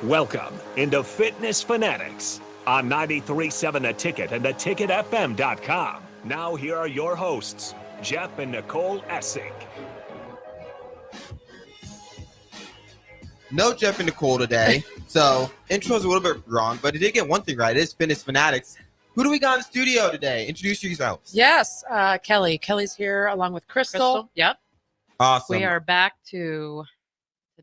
Welcome into Fitness Fanatics on 93.7 The Ticket and theticketfm.com. Now here are your hosts, Jeff and Nicole Essig. No Jeff and Nicole today, so intro's a little bit wrong, but it did get one thing right. It is Fitness Fanatics. Who do we got in the studio today? Introduce yourselves. Yes, Kelly. Kelly's here along with Crystal. Yep. Awesome. We are back to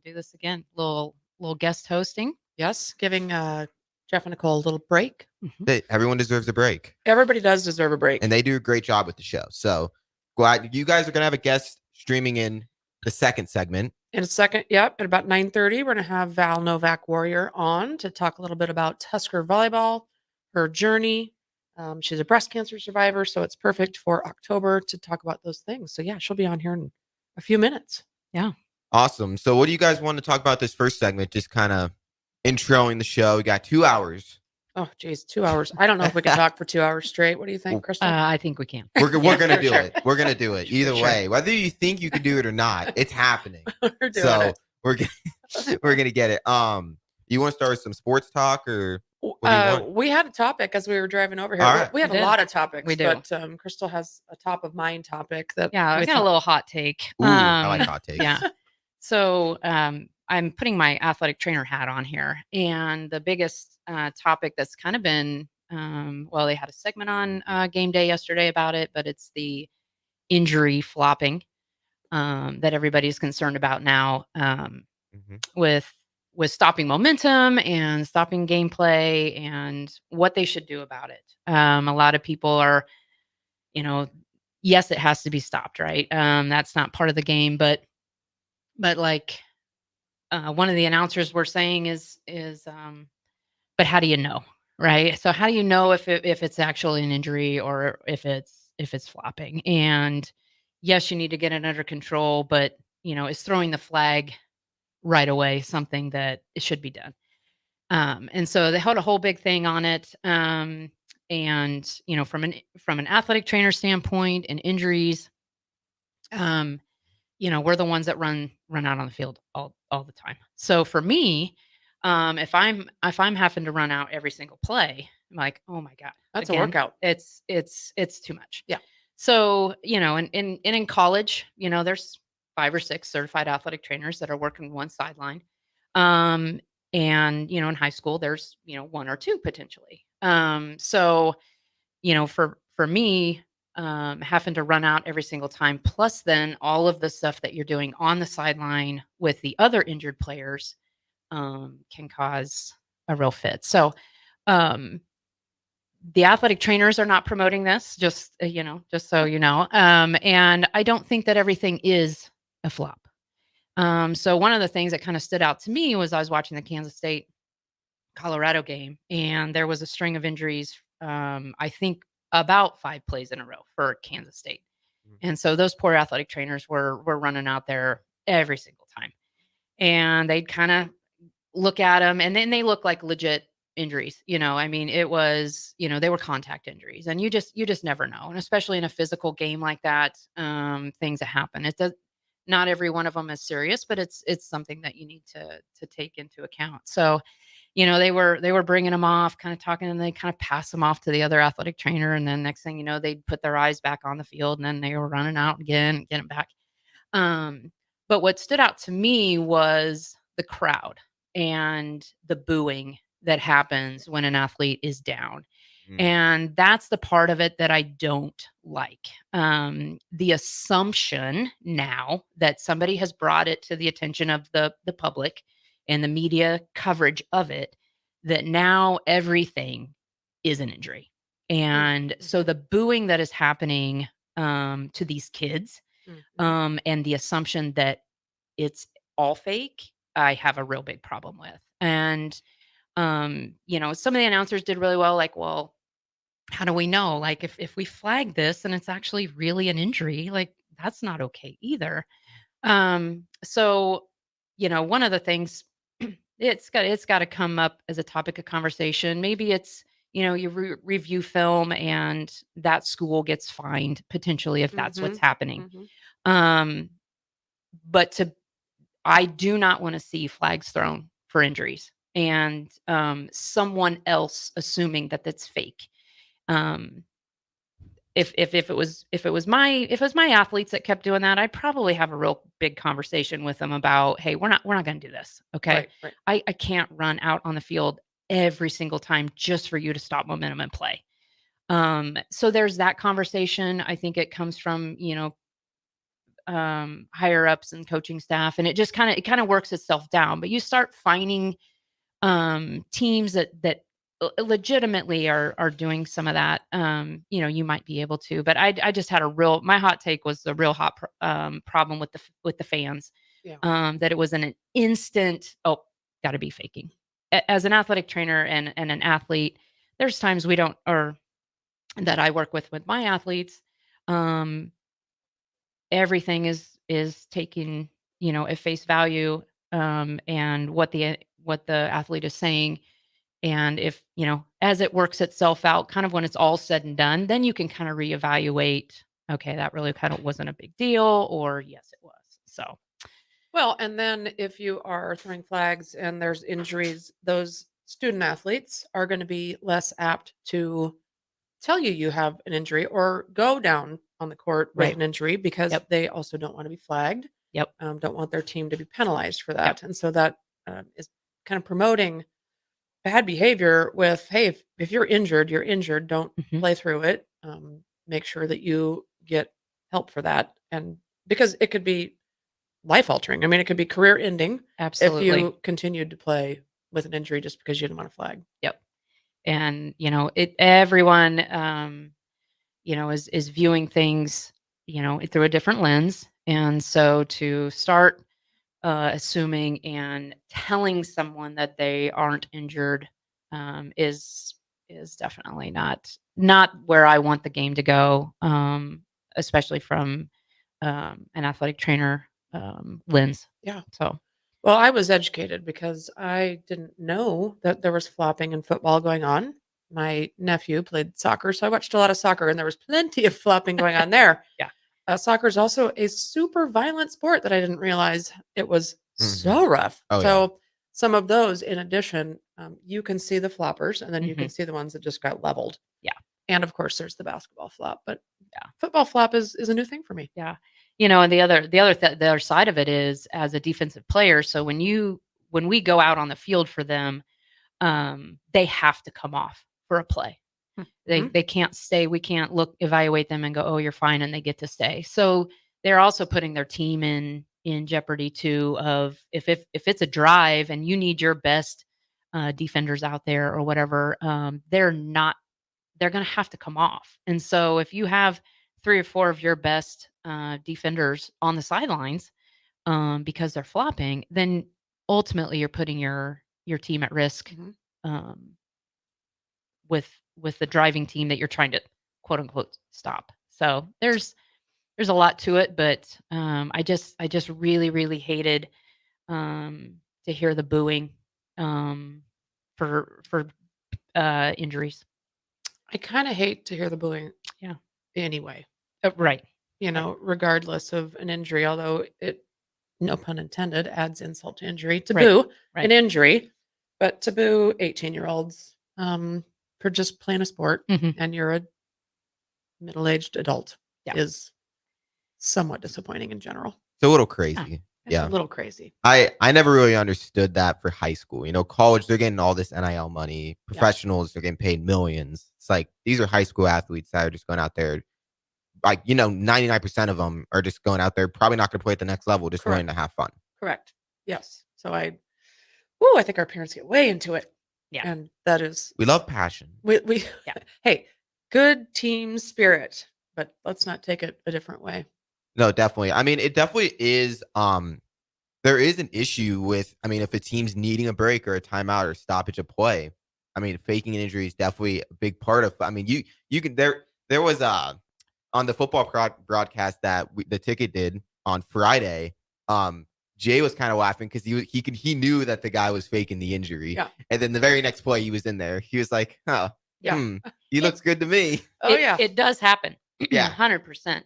do this again. Little guest hosting. Yes, giving Jeff and Nicole a little break. Hey, everyone deserves a break, Everybody does deserve a break. and they do a great job with the show. So glad you guys are going to have a guest streaming in the second segment. In a second, yep, at about 9:30, we're going to have Val Novak Warrior on to talk a little bit about Husker volleyball, her journey. She's a breast cancer survivor, so it's perfect for October to talk about those things. So yeah, she'll be on here in a few minutes. Yeah. Awesome. So what do you guys want to talk about this first segment? Just kind of introing the show. We got 2 hours. Oh, geez, 2 hours. I don't know if we can talk for 2 hours straight. What do you think, Crystal? I think we can. We're going to do Sure. it. We're going to do it either Sure. way. Whether you think you can do it or not, it's happening. We're doing So it. we're going to get it. You want to start with some sports talk or what do you want? We had a topic as we were driving over here. All right. We had We a did. lot of topics. We do. But Crystal has a top of mind topic that Yeah, I we got a thought- little hot take. Ooh, I like hot takes. Yeah. So I'm putting my athletic trainer hat on here, and the biggest topic that's kind of been well, they had a segment on game day yesterday about it, but it's the injury flopping that everybody's concerned about now. With stopping momentum and stopping gameplay and what they should do about it. A lot of people are, yes, it has to be stopped, right? That's not part of the game, but like one of the announcers were saying is, but how do you know, right? So how do you know if it's actually an injury or if it's flopping? And yes, you need to get it under control, but is throwing the flag right away something that it should be done. And so they had a whole big thing on it. And from an athletic trainer standpoint and injuries, we're the ones that run out on the field all the time. So for me, if I'm having to run out every single play, I'm like, oh my God, That's again, a workout. It's too much. Yeah. So, and in college, there's 5 or 6 certified athletic trainers that are working one sideline. And, in high school, there's, 1 or 2 potentially. So, for me, having to run out every single time, plus then all of the stuff that you're doing on the sideline with the other injured players, can cause a real fit. So, the athletic trainers are not promoting this, just so you know. And I don't think that everything is a flop. So one of the things that kind of stood out to me was I was watching the Kansas State Colorado game, and there was a string of injuries. I think about 5 plays in a row for Kansas State. And so those poor athletic trainers were running out there every single time. And they'd kind of look at them, and then they look like legit injuries. I mean, it was, they were contact injuries, and you just never know. And especially in a physical game like that, things that happen. It does not every one of them is serious, but it's something that you need to take into account. So, they were bringing them off, kind of talking, and they kind of pass them off to the other athletic trainer. And then next thing you know, they'd put their eyes back on the field, and then they were running out again, getting back. But what stood out to me was the crowd and the booing that happens when an athlete is down. And that's the part of it that I don't like. The assumption now that somebody has brought it to the attention of the public and the media coverage of it, that now everything is an injury. And so the booing that is happening to these kids, and the assumption that it's all fake, I have a real big problem with. And some of the announcers did really well, like, well, how do we know? Like, if we flag this and it's actually really an injury, like, that's not okay either. So, one of the things, it's got to come up as a topic of conversation. Maybe it's, you review film and that school gets fined potentially if that's what's happening. But I do not want to see flags thrown for injuries. and someone else assuming that that's fake. Um, if it was my athletes that kept doing that, I'd probably have a real big conversation with them about, hey, we're not going to do this. Okay. Right. I can't run out on the field every single time just for you to stop momentum and play. So there's that conversation. I think it comes from, higher ups and coaching staff, and it kind of works itself down. But you start finding teams that legitimately are doing some of that. You might be able to, but I just had my hot take was the real hot problem with the fans. Yeah. That it was an instant, oh, got to be faking. As an athletic trainer and an athlete, there's times we don't, or that I work with my athletes. Everything is taken, at face value, and what the athlete is saying. And if, as it works itself out, kind of when it's all said and done, then you can kind of reevaluate, okay, that really kind of wasn't a big deal, or yes, it was. So, Well, and then if you are throwing flags and there's injuries, those student athletes are going to be less apt to tell you have an injury or go down on the court with Right. an injury because Yep. they also don't want to be flagged. Yep. Don't want their team to be penalized for that. Yep. And so that is kind of promoting bad behavior with, hey, if you're injured, you're injured. Don't Mhm. play through it. Make sure that you get help for that. And because it could be life altering. I mean, it could be career ending Absolutely. if you continued to play with an injury just because you didn't want to flag. Yep. And, everyone, is viewing things, through a different lens. And so to start assuming and telling someone that they aren't injured is definitely not where I want the game to go, especially from an athletic trainer lens. Yeah. So, Well, I was educated because I didn't know that there was flopping in football going on. My nephew played soccer, so I watched a lot of soccer, and there was plenty of flopping going on there. Yeah. Soccer is also a super violent sport that I didn't realize it was Mhm. so rough. Oh, yeah. So some of those, in addition, you can see the floppers, and then you can Mhm. see the ones that just got leveled. Yeah. And of course, there's the basketball flop, but Yeah. football flop is a new thing for me. Yeah. And the other side of it is, as a defensive player, so when we go out on the field for them, they have to come off for a play. Mhm. They can't stay. We can't evaluate them and go, "Oh, you're fine," and they get to stay. So they're also putting their team in jeopardy too, of if it's a drive and you need your best defenders out there or whatever, they're going to have to come off. And so if you have 3 or 4 of your best defenders on the sidelines because they're flopping, then ultimately you're putting your team at risk. Mhm. Um, with the driving team that you're trying to quote unquote stop. So there's a lot to it, but I just really really hated to hear the booing for injuries. I kind of hate to hear the booing. Yeah. Anyway, Right. regardless of an injury, although it, no pun intended, adds insult to injury to Right. boo Right. an injury, but to boo 18-year-olds for just playing a sport Mhm. and you're a middle-aged adult Yeah. is somewhat disappointing in general. It's a little crazy. It's Yeah. a little crazy. I never really understood that for high school. College, they're getting all this NIL money. Professionals, they're getting paid millions. It's like these are high school athletes that are just going out there. Like, 99% of them are just going out there, probably not going to play at the next level, just wanting to have fun. Correct. Yes. So I think our parents get way into it. Yeah. And that is, We love passion. we Yeah. Hey, good team spirit, but let's not take it a different way. No, definitely. I mean, it definitely is. There is an issue with, if a team's needing a break or a timeout or stoppage of play. Faking an injury is definitely a big part of. You can there was on the football broadcast that the ticket did on Friday. Jay was kind of laughing because he knew that the guy was faking the injury. Yeah. And then the very next play he was in there. He was like, "Huh, Yeah. he looks good to me." Oh, yeah. It does happen. Yeah. 100%.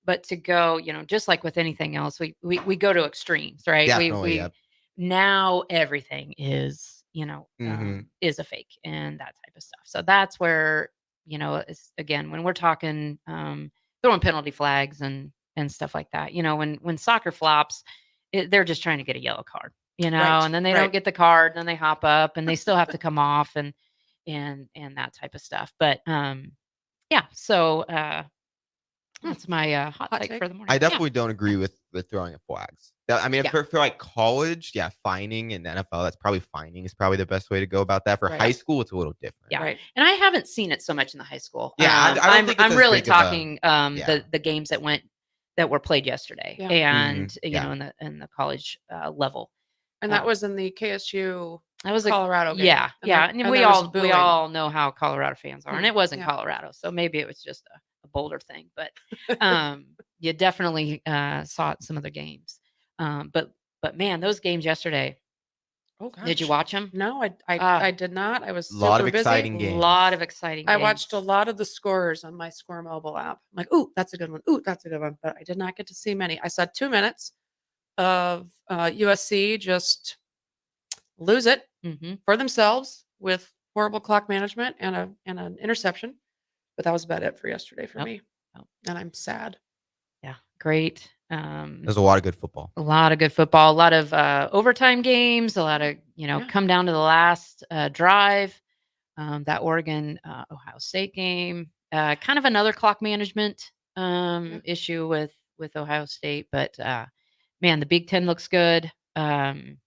But to go, just like with anything else, we go to extremes, right? Definitely, We yep. now everything is, is a fake and that type of stuff. So that's where, it's, again, when we're talking throwing penalty flags and stuff like that, when soccer flops, they're just trying to get a yellow card, Right, and then they right. don't get the card, and then they hop up and they still have to come off and that type of stuff. But yeah, so that's my hot Hot take take? for the morning. I Yeah. definitely don't agree with throwing of flags. I mean, Yeah. for like college, yeah, fining in the NFL, that's probably fining is probably the best way to go about that. For Right. high school, it's a little different. Yeah. Right. And I haven't seen it so much in the high school. Yeah, I don't I'm think it's I'm as really big of a- talking yeah. the games that were played yesterday, Yeah. and Yeah. in the college level. And that was in the KSU That was Colorado game. yeah, And yeah, there- and and we there was all we booing. all know how Colorado fans are, and it was in Yeah. Colorado, so maybe it was just a Boulder thing, but you definitely saw it in some of the games. But man, those games yesterday. Oh gosh. Did you watch them? No, I Ah. did not. I was super Lot of busy. exciting A games. lot of exciting. I games. watched a lot of the scores on my Score mobile app. I'm like, ooh, that's a good one. Ooh, that's a good one. But I did not get to see many. I saw 2 minutes of USC just lose it Mhm. for themselves with horrible clock management and an interception. But that was about it for yesterday for Yep. me. Yep. And I'm sad. Yeah, great. There's a lot of good football. A lot of good football, a lot of overtime games, a lot of Yeah. come down to the last drive. That Oregon Ohio State game, kind of another clock management issue with Ohio State, but man, the Big Ten looks good. Mhm.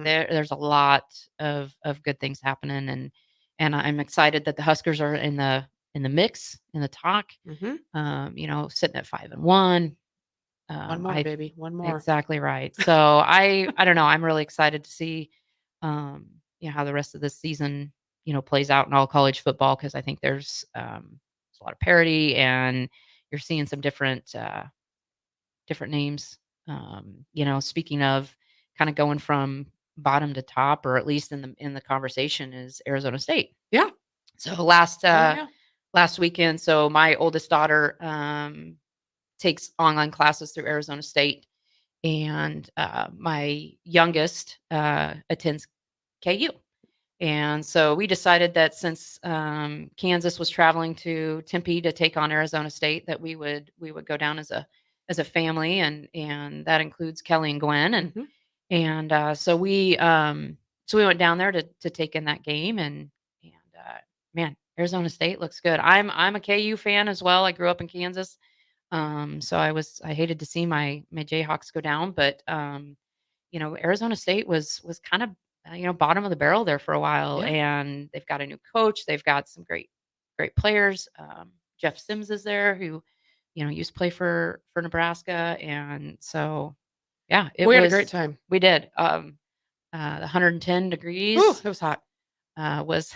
There's a lot of good things happening, and I'm excited that the Huskers are in the mix, in the talk. Mhm. Sitting at 5-1. One more, baby. One more. Exactly right. So I don't know. I'm really excited to see how the rest of this season plays out in all college football, because I think there's a lot of parity, and you're seeing some different names. Speaking of kind of going from bottom to top, or at least in the conversation, is Arizona State. Yeah. So last Yeah. last weekend, so my oldest daughter takes online classes through Arizona State, and my youngest attends KU. And so we decided that since Kansas was traveling to Tempe to take on Arizona State, that we would go down as a family, and that includes Kelly and Gwen, Mhm. and so we went down there to take in that game, and man, Arizona State looks good. I'm a KU fan as well. I grew up in Kansas. So I hated to see my Jayhawks go down, but Arizona State was kind of bottom of the barrel there for a while, Yeah. and they've got a new coach. They've got some great players. Jeff Sims is there, who used to play for Nebraska, and so yeah, We had a great time. We did. The 110 degrees Ooh, it was hot. was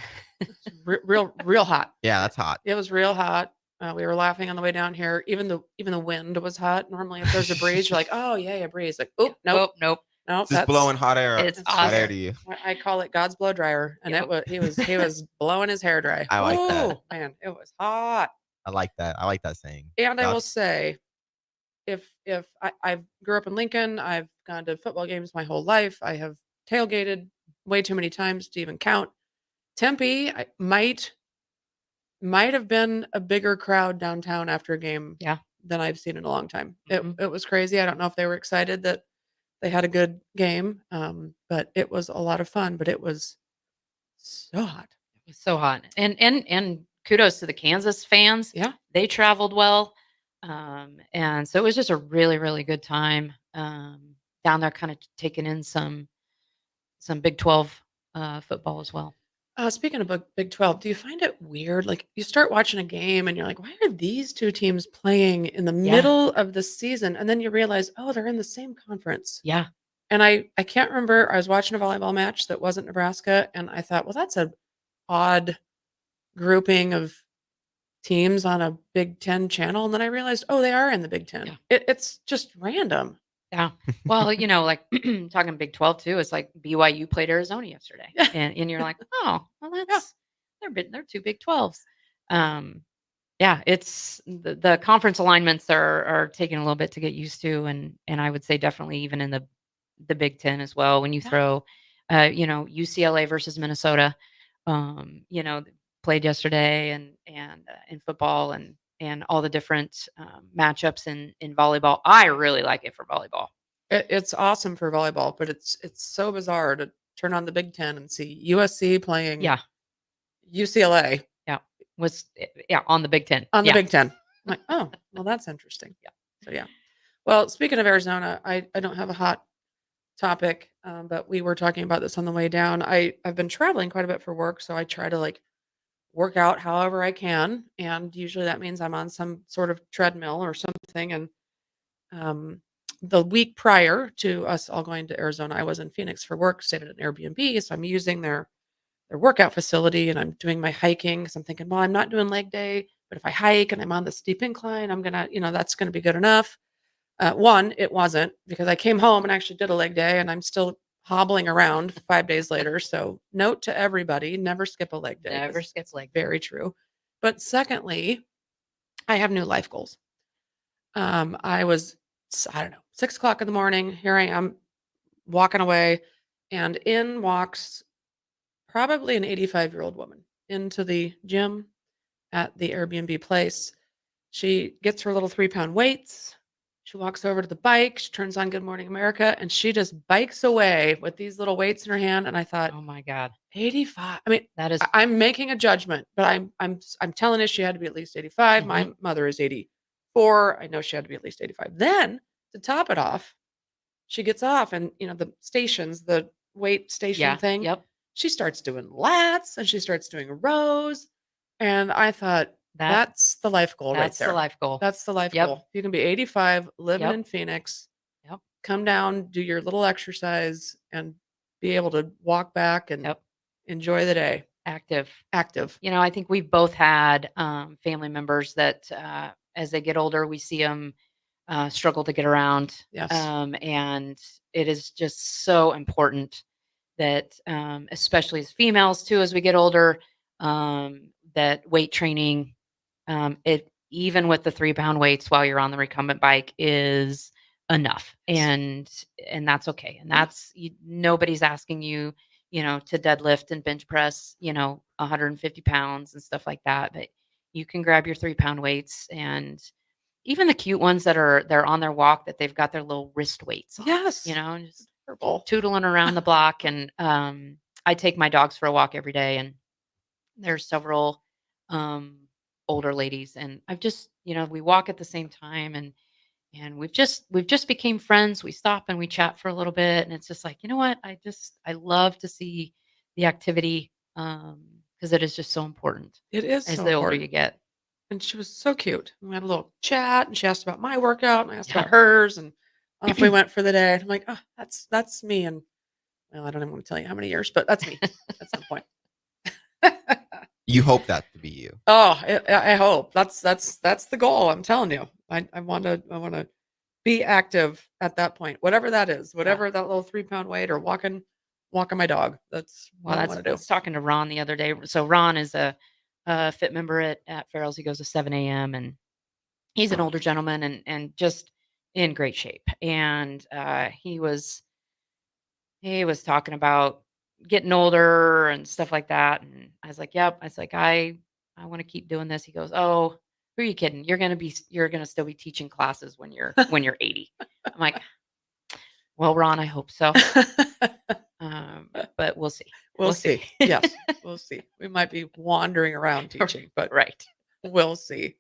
Real hot. Yeah, that's hot. It was real hot. We were laughing on the way down here. Even the wind was hot. Normally, if there's a breeze, you're like, oh yeah, a breeze. Like, oh nope, nope. nope. Just blowing hot air. It's hot air awesome. to you. I call it God's blow dryer, and Yep. he was blowing his hair dry. I like that. Oh man, it was hot. I like that. I like that saying. And I God- will say, if I grew up in Lincoln, I've gone to football games my whole life. I have tailgated way too many times to even count. Tempe, I might have been a bigger crowd downtown after a game Yeah. than I've seen in a long time. Mhm. It was crazy. I don't know if they were excited that they had a good game, but it was a lot of fun. But it was so hot. It was so hot. And kudos to the Kansas fans. Yeah. They traveled well. And so it was just a really, really good time down there, kind of taking in some Big 12 football as well. Speaking of Big 12, do you find it weird? Like you start watching a game and you're like, why are these two teams playing in the Yeah. middle of the season? And then you realize, oh, they're in the same conference. Yeah. And I can't remember. I was watching a volleyball match that wasn't Nebraska, and I thought, well, that's a odd grouping of teams on a Big Ten channel. And then I realized, oh, they are in the Big Ten. Yeah. It's just random. Yeah. Well, like talking Big 12 too, it's like BYU played Arizona yesterday. Yeah. And you're like, oh, well, that's they're two Big 12s. Yeah, it's the conference alignments are taking a little bit to get used to, and I would say definitely even in the Big Ten as well. When you Yeah. throw, UCLA versus Minnesota, played yesterday, and in football, and all the different matchups in volleyball. I really like it for volleyball. It's awesome for volleyball, but it's so bizarre to turn on the Big Ten and see USC playing Yeah, UCLA yeah, on the Big Ten. on the Yeah. Big Ten. I'm like, oh, well, that's interesting. Yeah. So yeah. Well, speaking of Arizona, I don't have a hot topic, but we were talking about this on the way down. I've been traveling quite a bit for work, so I try to like work out however I can, and usually that means I'm on some sort of treadmill or something. And um, the week prior to us all going to Arizona, I was in Phoenix for work, stayed at an Airbnb, so I'm using their workout facility, and I'm doing my hiking. So I'm thinking, well, I'm not doing leg day, but if I hike and I'm on the steep incline, I'm gonna, that's gonna be good enough. One, it wasn't, because I came home and actually did a leg day, and I'm still hobbling around 5 days later. So note to everybody, never skip a leg day. 'cause Never skip it's leg day. very true. But secondly, I have new life goals. I was, I don't know, 6 o'clock in the morning. Here I am walking away, and in walks probably an 85-year-old woman into the gym at the Airbnb place. She gets her little 3-pound weights. She walks over to the bike. She turns on Good Morning America, and she just bikes away with these little weights in her hand. And I thought, Oh my God, 85. I mean, that is. I'm making a judgment, but I'm telling you she had to be at least 85. My mother is 84. I know she had to be at least 85. Then to top it off, she gets off, and the stations, the weight station Yeah. thing, Yep. she starts doing lats and she starts doing rows. And I thought, that's the life goal right That's the there. life goal. That's the life Yep. goal. You can be 85, living Yep. in Phoenix. Yep. Come down, do your little exercise, and be able to walk back and Yep. enjoy the day. Active. Active. I think we've both had family members that, as they get older, we see them struggle to get around. Yes. And it is just so important that, especially as females too, as we get older, that weight training, it even with the 3-pound weights while you're on the recumbent bike is enough, and that's okay, and that's nobody's asking you, to deadlift and bench press, 150 pounds and stuff like that, but you can grab your 3-pound weights, and even the cute ones they're on their walk, that they've got their little wrist weights on, Yes. and just Purple. tootling around the block. And I take my dogs for a walk every day, and there's several older ladies, and I've just, we walk at the same time, and we've just became friends. We stop and we chat for a little bit, and it's just like, you know what, I love to see the activity, because it is just so important It is as so the older important. you get. And she was so cute. We had a little chat, and she asked about my workout, and I asked Yeah. about hers, and off we went for the day. I'm like, oh, that's me. And well, I don't even want to tell you how many years, but that's me at some point. You hope that to be you. Oh, I hope that's the goal. I'm telling you, I want to be active at that point, whatever that is, whatever that little 3-pound weight or walking my dog. That's what I want to do. I was talking to Ron the other day. So Ron is a fit member at Farrell's. He goes to 7 a.m. and he's an older gentleman, and just in great shape. And he was talking about getting older and stuff like that. And I was like, yep. I was like, I want to keep doing this. He goes, oh, who are you kidding? You're gonna still be teaching classes when you're 80. I'm like, well, Ron, I hope so. But we'll see. We'll see. Yes, we'll see. We might be wandering around teaching, but Right. we'll see.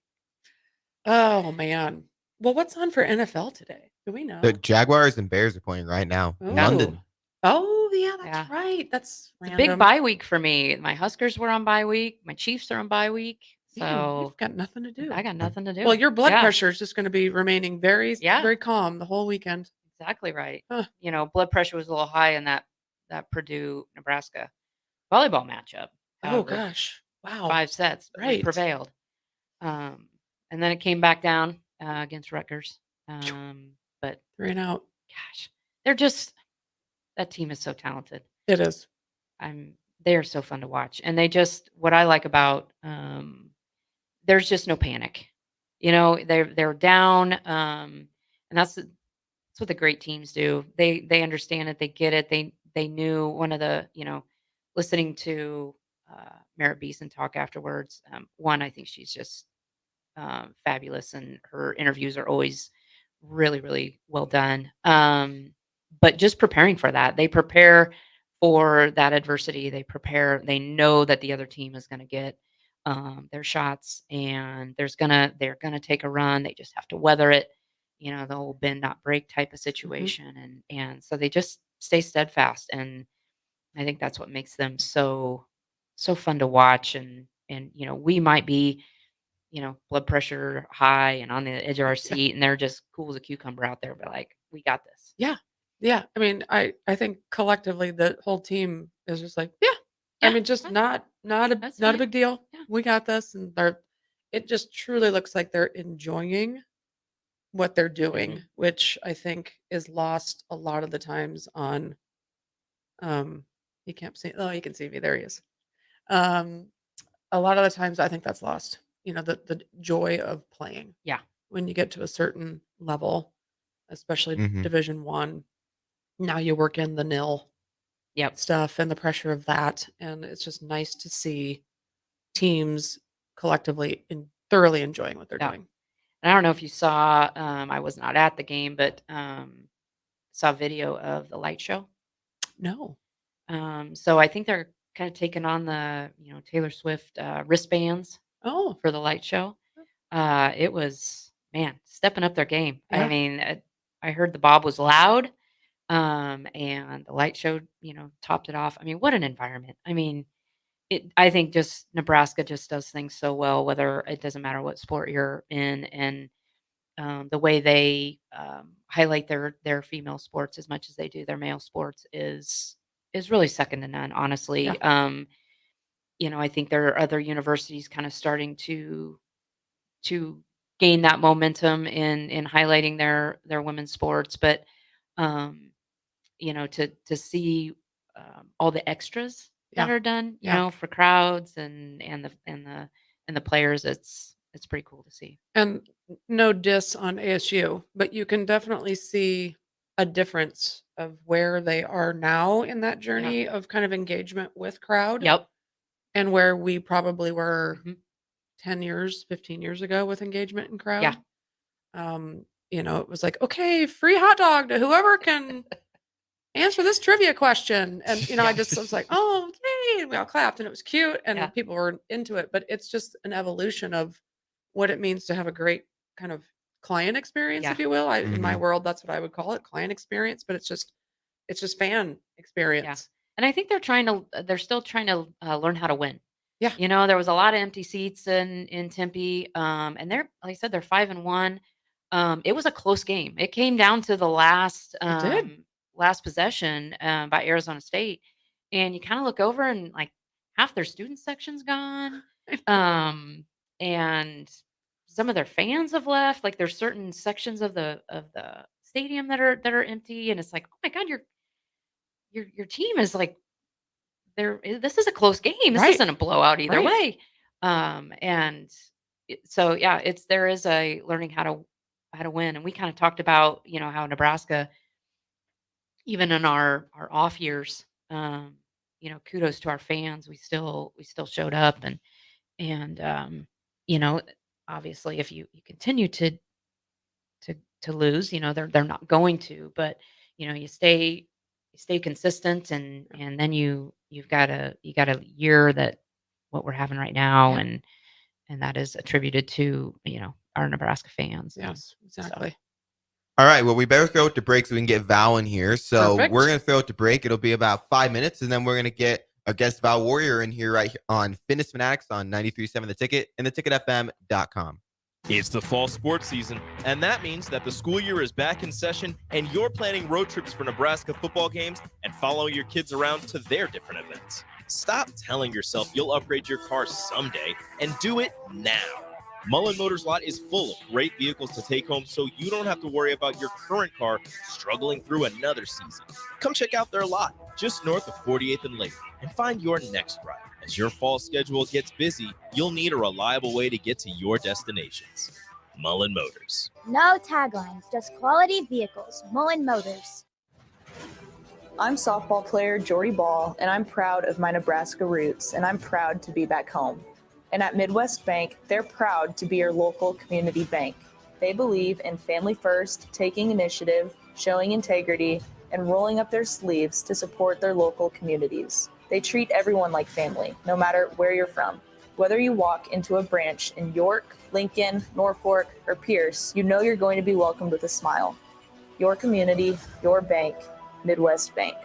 Oh man. Well, what's on for NFL today? Do we know? The Jaguars and Bears are playing right now in Oh. London. Oh yeah, that's Yeah. right. That's It's a random. big bye week for me. My Huskers were on bye week. My Chiefs are on bye week. Man, So you've got nothing to do. I got nothing to do. Well, your blood Yeah, pressure is just going to be remaining very, Yeah. very calm the whole weekend. exactly right. Huh. Blood pressure was a little high in that Purdue Nebraska volleyball matchup. Oh However, gosh. Wow. 5 sets, but we Right. prevailed. And then it came back down against Rutgers. But 3 and out. gosh, that team is so talented. It is. They are so fun to watch, and what I like about, there's just no panic. They're down, and That's what the great teams do. They understand it. They get it. They knew one of the, listening to Merritt Beeson talk afterwards. One, I think she's just fabulous, and her interviews are always really, really well done. But just preparing for that, they prepare for that adversity. They prepare. They know that the other team is going to get their shots, and they're gonna take a run. They just have to weather it. The whole bend not break type of situation, and so they just stay steadfast. And I think that's what makes them so fun to watch. And we might be blood pressure high and on the edge of our seat, and they're just cool as a cucumber out there. But like, we got this. Yeah. Yeah. I mean, I think collectively the whole team is just like, yeah. I Yeah, mean, just not a that's not a fine. big deal. Yeah. We got this. And it just truly looks like they're enjoying what they're doing, which I think is lost a lot of the times on you can't see, oh, you can see me. There he is. Um a lot of the times I think that's lost. The joy of playing. Yeah. When you get to a certain level, especially Mhm. Division 1, now you work in the nil Yep. stuff and the pressure of that, and it's just nice to see teams collectively thoroughly enjoying what they're Yeah. doing. And I don't know if you saw. I was not at the game, but saw video of the light show. No. So I think they're kind of taking on the Taylor Swift wristbands Oh, for the light show. It was, man, stepping up their game. I Yeah. mean, I heard the Bob was loud, and the light show, topped it off. I mean, what an environment. I mean, I think just Nebraska just does things so well, whether it doesn't matter what sport you're in, and the way they highlight their female sports as much as they do their male sports is really second to none, honestly. Yeah. I think there are other universities kind of starting to gain that momentum in highlighting their women's sports, but um, to see all the extras that Yeah. are done, Yeah. for crowds and the players, it's pretty cool to see. And no diss on ASU, but you can definitely see a difference of where they are now in that journey of kind of engagement with crowd Yep. and where we probably were Mhm. 10 years, 15 years ago with engagement in Yeah. crowd. It was like, okay, free hot dog to whoever can answer this trivia question. And, I was like, oh, yay. And we all clapped and it was cute and Yeah. people were into it. But it's just an evolution of what it means to have a great kind of client experience, Yeah. if you will. In my Mhm. world, that's what I would call it, client experience. But it's just fan experience. And I think they're still trying to learn how to win. Yeah. There was a lot of empty seats in Tempe, and they're, like I said, they're 5-1. It was a close game. It came down to the It did. last possession by Arizona State, and you kind of look over and like half their student section's gone, and some of their fans have left. Like there's certain sections of the stadium that are empty, and it's like, oh my God, your team is like, this is a close game. This Right. isn't a blowout either Right. way. And so yeah, there is a learning how to win. And we kind of talked about, how Nebraska, even in our off years, kudos to our fans. We still showed up, and you know, obviously if you continue to lose, they're not going to, but you stay consistent, and then you got a year that what we're having right now, Yeah. and that is attributed to, our Nebraska fans. And Yes, exactly. All right. Well, we better throw it to break so we can get Val in here. So Perfect. we're going to throw it to break. It'll be about 5 minutes, and then we're going to get a guest Val Warrior in here right here on Fitness Fanatics on 93.7 The Ticket and theticketfm.com. It's the fall sports season, and that means that the school year is back in session and you're planning road trips for Nebraska football games and following your kids around to their different events. Stop telling yourself you'll upgrade your car someday and do it now. Mullen Motors Lot is full of great vehicles to take home so you don't have to worry about your current car struggling through another season. Come check out their lot just north of 48th and Lake and find your next ride. As your fall schedule gets busy, you'll need a reliable way to get to your destinations. Mullen Motors. No taglines, just quality vehicles. Mullen Motors. I'm softball player Jordy Ball, and I'm proud of my Nebraska roots, and I'm proud to be back home. And at Midwest Bank, they're proud to be your local community bank. They believe in family first, taking initiative, showing integrity, and rolling up their sleeves to support their local communities. They treat everyone like family, no matter where you're from. Whether you walk into a branch in York, Lincoln, Norfolk, or Pierce, you know you're going to be welcomed with a smile. Your community, your bank, Midwest Bank.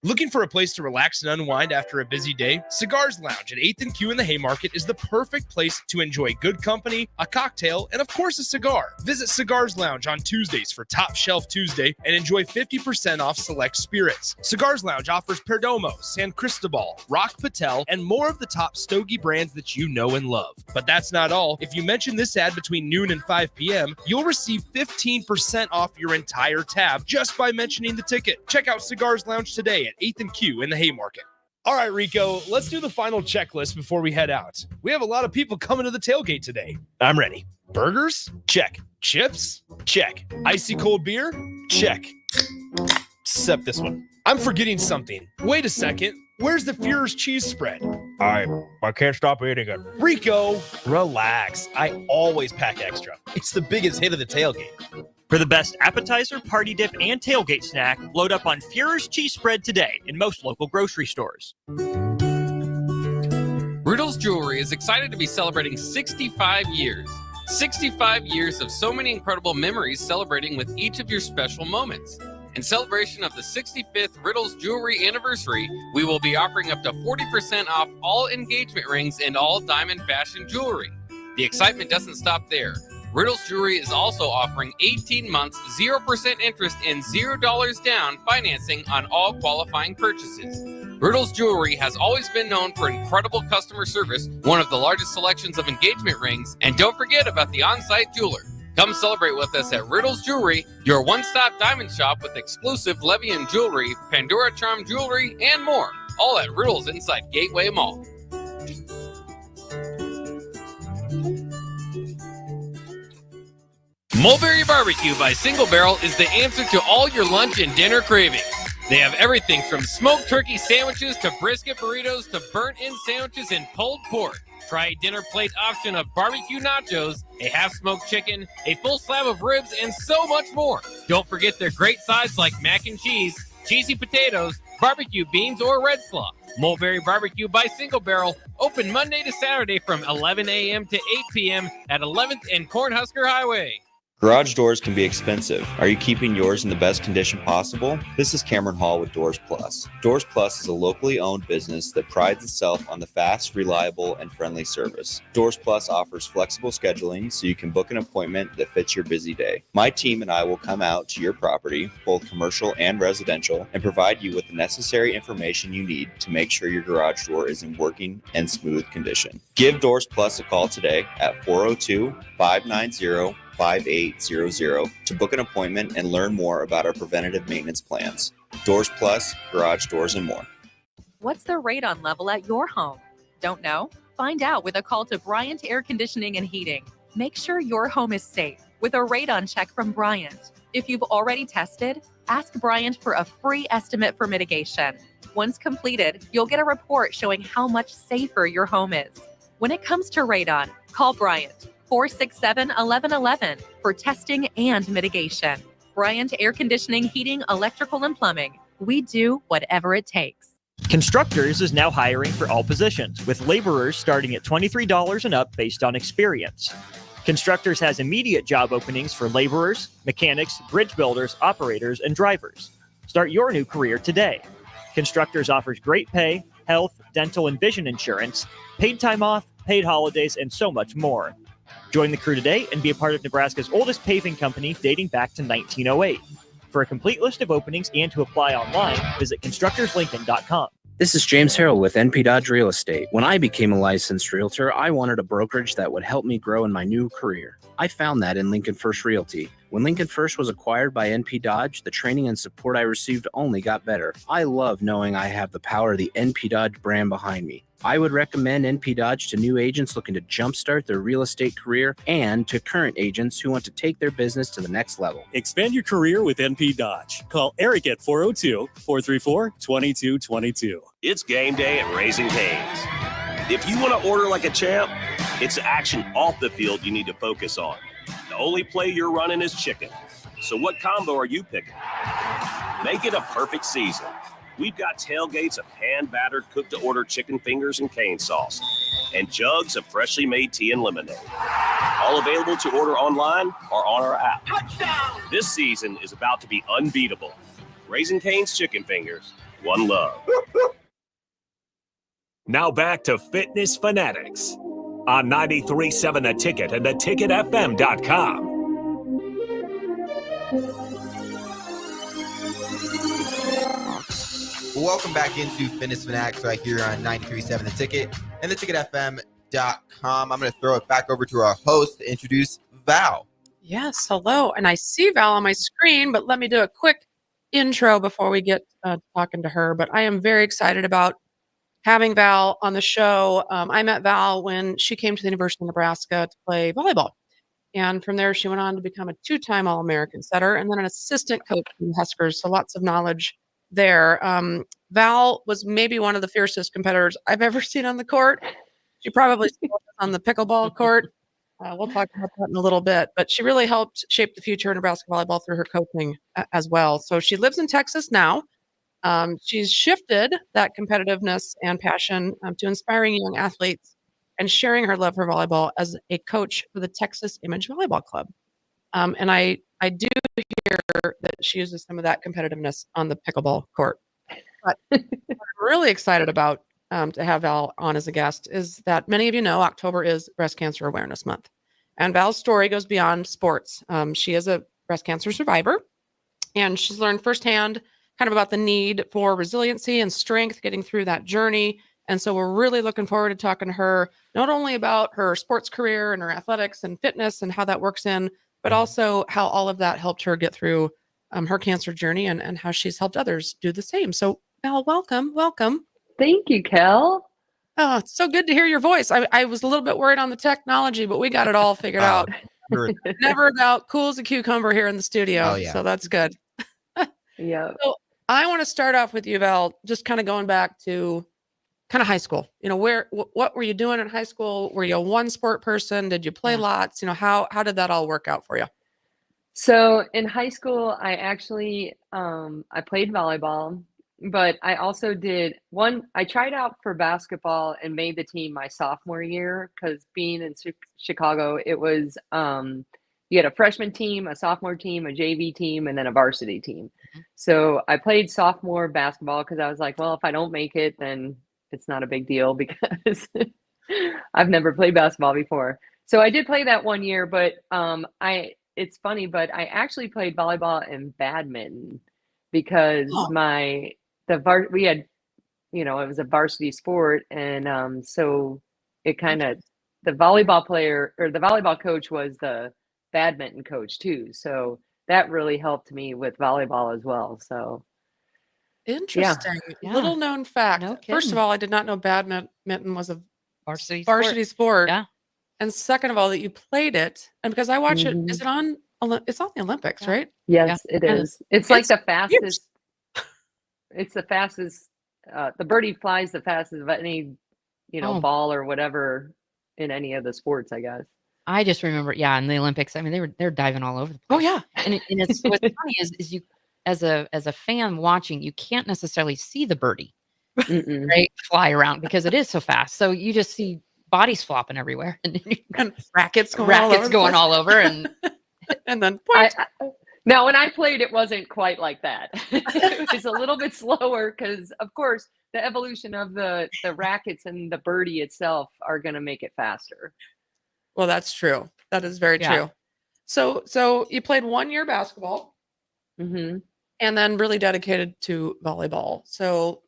Looking for a place to relax and unwind after a busy day? Cigars Lounge at 8th and Q in the Haymarket is the perfect place to enjoy good company, a cocktail, and of course a cigar. Visit Cigars Lounge on Tuesdays for Top Shelf Tuesday and enjoy 50% off select spirits. Cigars Lounge offers Perdomo, San Cristobal, Rock Patel, and more of the top stogie brands that you know and love. But that's not all. If you mention this ad between noon and 5 p.m., you'll receive 15% off your entire tab just by mentioning the ticket. Check out Cigars Lounge today at 8th and Q in the Haymarket. All right, Rico, let's do the final checklist before we head out. We have a lot of people coming to the tailgate today. I'm ready. Burgers? Check. Chips? Check. Icy cold beer? Check. Except this one. I'm forgetting something. Wait a second. Where's the Führer's cheese spread? I can't stop eating it. Rico, relax. I always pack extra. It's the biggest hit of the tailgate. For the best appetizer, party dip, and tailgate snack, load up on Führer's cheese spread today in most local grocery stores. Riddle's Jewelry is excited to be celebrating 65 years. 65 years of so many incredible memories celebrating with each of your special moments. In celebration of the 65th Riddle's Jewelry anniversary, we will be offering up to 40% off all engagement rings and all diamond fashion jewelry. The excitement doesn't stop there. Riddle's Jewelry is also offering 18 months, 0% interest and $0 down financing on all qualifying purchases. Riddle's Jewelry has always been known for incredible customer service, one of the largest selections of engagement rings, and don't forget about the on-site jeweler. Come celebrate with us at Riddle's Jewelry, your one-stop diamond shop with exclusive Levian jewelry, Pandora Charm jewelry, and more, all at Riddle's inside Gateway Mall. Mulberry Barbecue by Single Barrel is the answer to all your lunch and dinner cravings. They have everything from smoked turkey sandwiches to brisket burritos to burnt-in sandwiches and pulled pork. Try a dinner plate option of barbecue nachos, a half-smoked chicken, a full slab of ribs, and so much more. Don't forget their great sides like mac and cheese, cheesy potatoes, barbecue beans, or red slaw. Mulberry Barbecue by Single Barrel, open Monday to Saturday from 11 a.m. to 8 p.m. at 11th and Cornhusker Highway. Garage doors can be expensive. Are you keeping yours in the best condition possible? This is Cameron Hall with Doors Plus. Doors Plus is a locally owned business that prides itself on the fast, reliable, and friendly service. Doors Plus offers flexible scheduling so you can book an appointment that fits your busy day. My team and I will come out to your property, both commercial and residential, and provide you with the necessary information you need to make sure your garage door is in working and smooth condition. Give Doors Plus a call today at 402-590-5800 to book an appointment and learn more about our preventative maintenance plans. Doors Plus, garage doors, and more. What's the radon level at your home? Don't know? Find out with a call to Bryant Air Conditioning and Heating. Make sure your home is safe with a radon check from Bryant. If you've already tested, ask Bryant for a free estimate for mitigation. Once completed, you'll get a report showing how much safer your home is. When it comes to radon, call Bryant. 467-1111 for testing and mitigation. Bryant Air Conditioning, Heating, Electrical, and Plumbing. We do whatever it takes. Constructors is now hiring for all positions, with laborers starting at $23 and up based on experience. Constructors has immediate job openings for laborers, mechanics, bridge builders, operators, and drivers. Start your new career today. Constructors offers great pay, health, dental, and vision insurance, paid time off, paid holidays, and so much more. Join the crew today and be a part of Nebraska's oldest paving company dating back to 1908. For a complete list of openings and to apply online, visit constructorslincoln.com. This is James Harrell with NP Dodge Real Estate. When I became a licensed realtor, I wanted a brokerage that would help me grow in my new career. I found that in Lincoln First Realty. When Lincoln First was acquired by NP Dodge, the training and support I received only got better. I love knowing I have the power of the NP Dodge brand behind me. I would recommend NP Dodge to new agents looking to jumpstart their real estate career and to current agents who want to take their business to the next level. Expand your career with NP Dodge. Call Eric at 402-434-2222. It's game day at Raising Cane's. If you want to order like a champ, it's the action off the field you need to focus on. The only play you're running is chicken. So what combo are you picking? Make it a perfect season. We've got tailgates of hand-battered, cooked-to-order chicken fingers and cane sauce, and jugs of freshly made tea and lemonade. All available to order online or on our app. Touchdown! This season is about to be unbeatable. Raising Cane's Chicken Fingers, one love. Now back to Fitness Fanatics on 93.7 The Ticket and theticketfm.com. Welcome back into Fitness Fanatics right here on 93.7 The Ticket and theticketfm.com. I'm going to throw it back over to our host to introduce Val. Yes, hello. And I see Val on my screen, but let me do a quick intro before we get talking to her. But I am very excited about having Val on the show. I met Val when she came to the University of Nebraska to play volleyball. And from there, she went on to become a two-time All-American setter and then an assistant coach in the Huskers. So lots of knowledge there. Val was maybe one of the fiercest competitors I've ever seen on the court. She probably still is on the pickleball court. We'll talk about that in a little bit, but she really helped shape the future of Nebraska volleyball through her coaching as well. So she lives in Texas now. She's shifted that competitiveness and passion to inspiring young athletes and sharing her love for volleyball as a coach for the Texas Image Volleyball Club. And I do hear that she uses some of that competitiveness on the pickleball court. But what I'm really excited about to have Val on as a guest is that many of you know October is Breast Cancer Awareness Month. And Val's story goes beyond sports. She is a breast cancer survivor, and she's learned firsthand kind of about the need for resiliency and strength getting through that journey. And so we're really looking forward to talking to her, not only about her sports career and her athletics and fitness and how that works in, but also how all of that helped her get through her cancer journey and how she's helped others do the same. So Val, welcome. Thank you, Kel. Oh, it's so good to hear your voice. I was a little bit worried on the technology, but we got it all figured out. Never doubt, cool as a cucumber here in the studio. Oh, yeah. So that's good. Yeah. So I want to start off with you, Val, just kind of going back to kind of high school. You know, what were you doing in high school? Were you a one sport person? Did you play lots? You know, how did that all work out for you? So in high school, I actually I played volleyball, but I also I tried out for basketball and made the team my sophomore year because being in Chicago, it was you had a freshman team, a sophomore team, a JV team, and then a varsity team. Mm-hmm. So I played sophomore basketball because I was like, well, if I don't make it, then it's not a big deal because I've never played basketball before. So I did play that 1 year, but it's funny, but I actually played volleyball and badminton because we had, you know, it was a varsity sport. And so it kind of, the volleyball player or the volleyball coach was the badminton coach too. So that really helped me with volleyball as well. So interesting. Yeah. Little known fact. No First of kidding. all, I did not know badminton was a Varsity sport. Yeah. And second of all, that you played it. And because I watch it, is it on? It's on the Olympics, right? Yes, it is. It's like the huge. fastest. It's the fastest. The birdie flies the fastest of any, ball or whatever in any of the sports, I guess. I just remember, in the Olympics. I mean, they're diving all over the place. Oh yeah, and it's what's funny is you as a fan watching, you can't necessarily see the birdie right fly around because it is so fast. So you just see bodies flopping everywhere and rackets going all over and and then now when I played, it wasn't quite like that. It was a little bit slower because, of course, the evolution of the rackets and the birdie itself are going to make it faster. Well, that's true. That is very true. So you played 1 year basketball, mm-hmm. and then really dedicated to volleyball. So,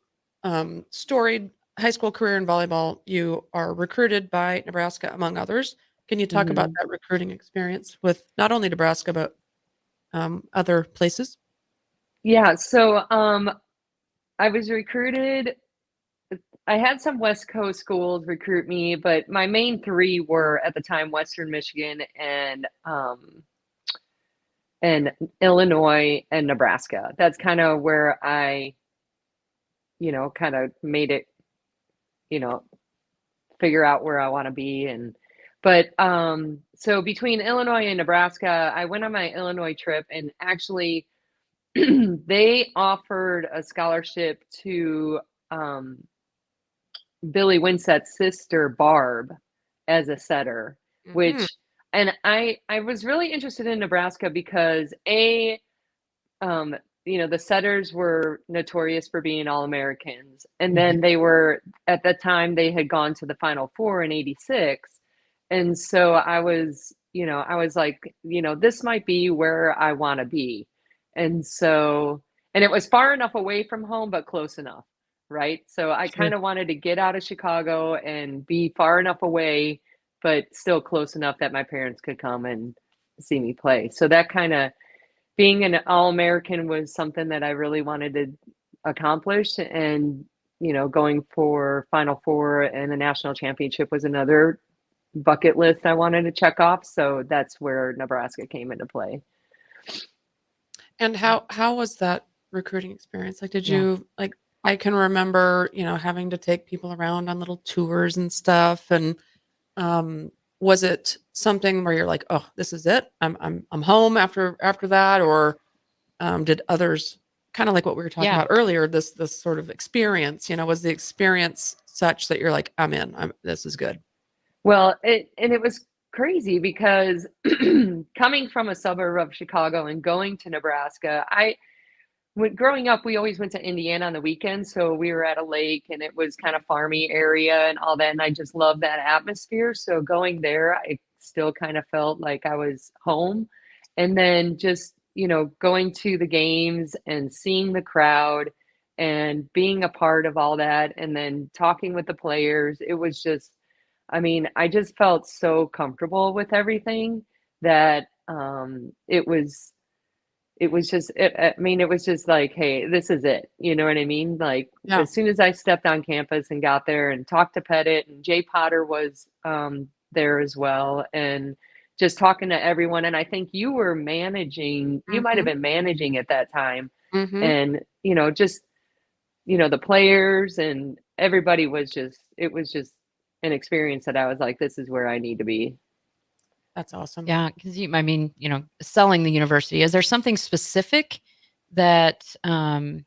storied high school career in volleyball. You are recruited by Nebraska, among others. Can you talk about that recruiting experience with not only Nebraska but other places? Yeah, so I was recruited. I had some West Coast schools recruit me, but my main three were at the time Western Michigan and Illinois and Nebraska. That's kind of where I, kind of made it, you know, figure out where I want to be. But so between Illinois and Nebraska, I went on my Illinois trip, and actually they offered a scholarship to Billy Winsett's sister Barb as a setter, which and I was really interested in Nebraska because the setters were notorious for being All-Americans, and then they were, at that time they had gone to the Final Four in '86, and so I was like, this might be where I want to be, and it was far enough away from home but close enough. Right. So I kind of wanted to get out of Chicago and be far enough away, but still close enough that my parents could come and see me play. So that kind of being an All-American was something that I really wanted to accomplish. And, going for Final Four and the national championship was another bucket list I wanted to check off. So that's where Nebraska came into play. And how was that recruiting experience? Like, did you like? I can remember, having to take people around on little tours and stuff. And was it something where you're like, oh, this is it? I'm home after that, or did others, kind of like what we were talking about earlier, this sort of experience? Was the experience such that you're like, I'm in. This is good? Well, it was crazy because coming from a suburb of Chicago and going to Nebraska, growing up, we always went to Indiana on the weekends. So we were at a lake and it was kind of farmy area and all that. And I just loved that atmosphere. So going there, I still kind of felt like I was home. And then just, going to the games and seeing the crowd and being a part of all that. And then talking with the players, it was just, I just felt so comfortable with everything that it was just like, hey, this is it. You know what I mean? Like, as soon as I stepped on campus and got there and talked to Pettit, and Jay Potter was there as well, and just talking to everyone. And I think you were managing, you might have been managing at that time. And, just, the players and everybody it was just an experience that I was like, this is where I need to be. That's awesome. Yeah, because selling the university, is there something specific that like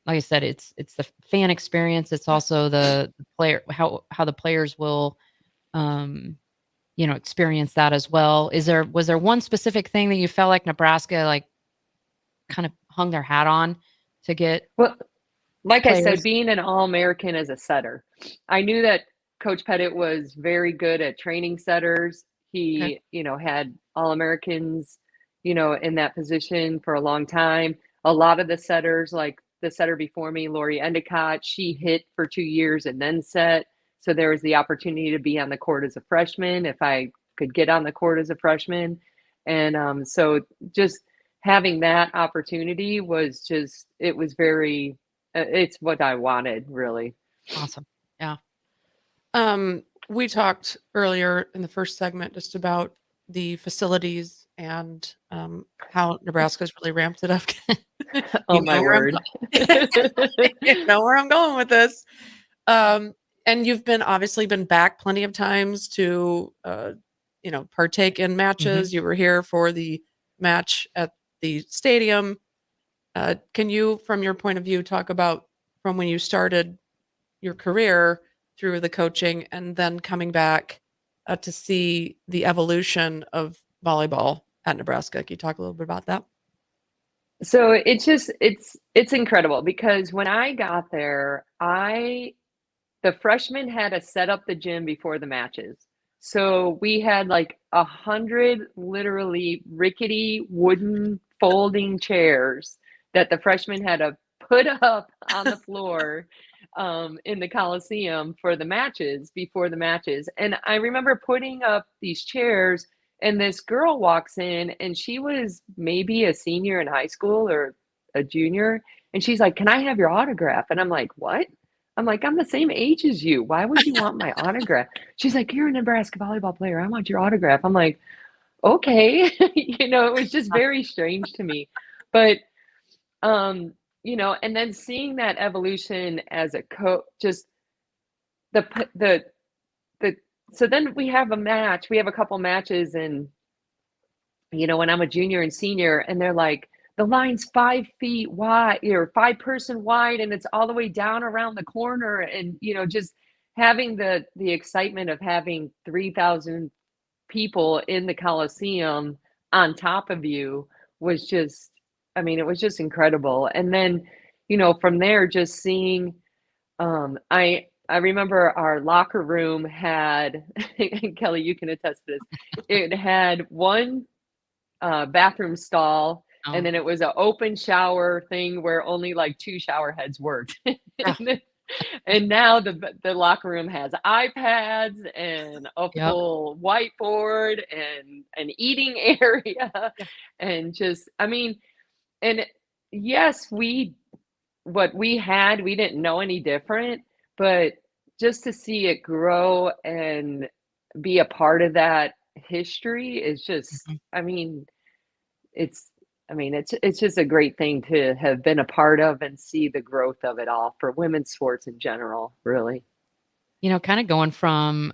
I said, it's the fan experience, it's also the player, how the players will experience that as well. Was there one specific thing that you felt like Nebraska like kind of hung their hat on to get? Well, like players? I said, being an All-American as a setter, I knew that Coach Pettit was very good at training setters. He, had All-Americans, in that position for a long time. A lot of the setters, like the setter before me, Lori Endicott, she hit for 2 years and then set. So there was the opportunity to be on the court as a freshman if I could get on the court as a freshman. And so just having that opportunity was just, it was very, it's what I wanted, really. Awesome. Yeah. We talked earlier in the first segment just about the facilities and how Nebraska's really ramped it up. Oh, my word. You know where I'm going with this. And you've obviously been back plenty of times to, partake in matches. You were here for the match at the stadium. Can you, from your point of view, talk about from when you started your career through the coaching and then coming back to see the evolution of volleyball at Nebraska? Can you talk a little bit about that? So it's incredible because when I got there, the freshmen had to set up the gym before the matches. So we had like 100 literally rickety wooden folding chairs that the freshmen had to put up on the floor in the Coliseum for the matches, before the matches. And I remember putting up these chairs And this girl walks in, and she was maybe a senior in high school or a junior. And she's like, "Can I have your autograph?" And I'm like, "What?" I'm like, "I'm the same age as you. Why would you want my autograph?" She's like, "You're a Nebraska volleyball player. I want your autograph." I'm like, "Okay." It was just very strange to me. But, and then seeing that evolution as a coach, just the so then we have a match. We have a couple matches, and when I'm a junior and senior, and they're like, the line's 5 feet wide or 5-person wide, and it's all the way down around the corner, and just having the excitement of having 3,000 people in the Coliseum on top of you was just, it was just incredible. And then, from there, just seeing, I remember our locker room had, and Kelly, you can attest to this, it had one bathroom stall, and then it was an open shower thing where only like 2 shower heads worked. And now the locker room has iPads and a full whiteboard and an eating area, and just, and yes, what we had, we didn't know any different, but just to see it grow and be a part of that history is just, it's it's just a great thing to have been a part of and see the growth of it all for women's sports in general, really. Kind of going from,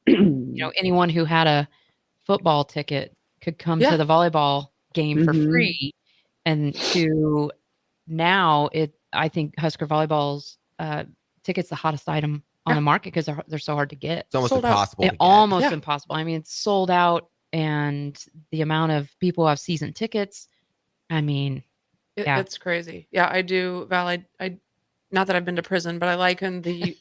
anyone who had a football ticket could come to the volleyball game for free, and to now I think Husker volleyball's ticket's the hottest item on the market because they're so hard to get. It's almost Sold impossible out. to get. Almost impossible. It's sold out, and the amount of people who have season tickets, It's crazy. Yeah, I do, Val. I not that I've been to prison, but I liken the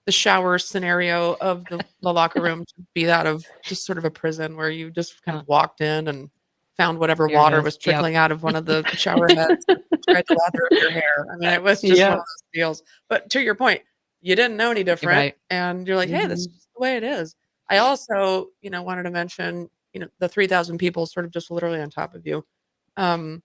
shower scenario of the locker room to be that of just sort of a prison where you just kind of walked in and found whatever Here it water is. was Yep. trickling out of one of the shower heads, and tried to lather up your hair. It was just one of those deals. But to your point, you didn't know any different, Right. and you're like, "Hey, this is just the way it is." I also, wanted to mention, the 3,000 people sort of just literally on top of you. And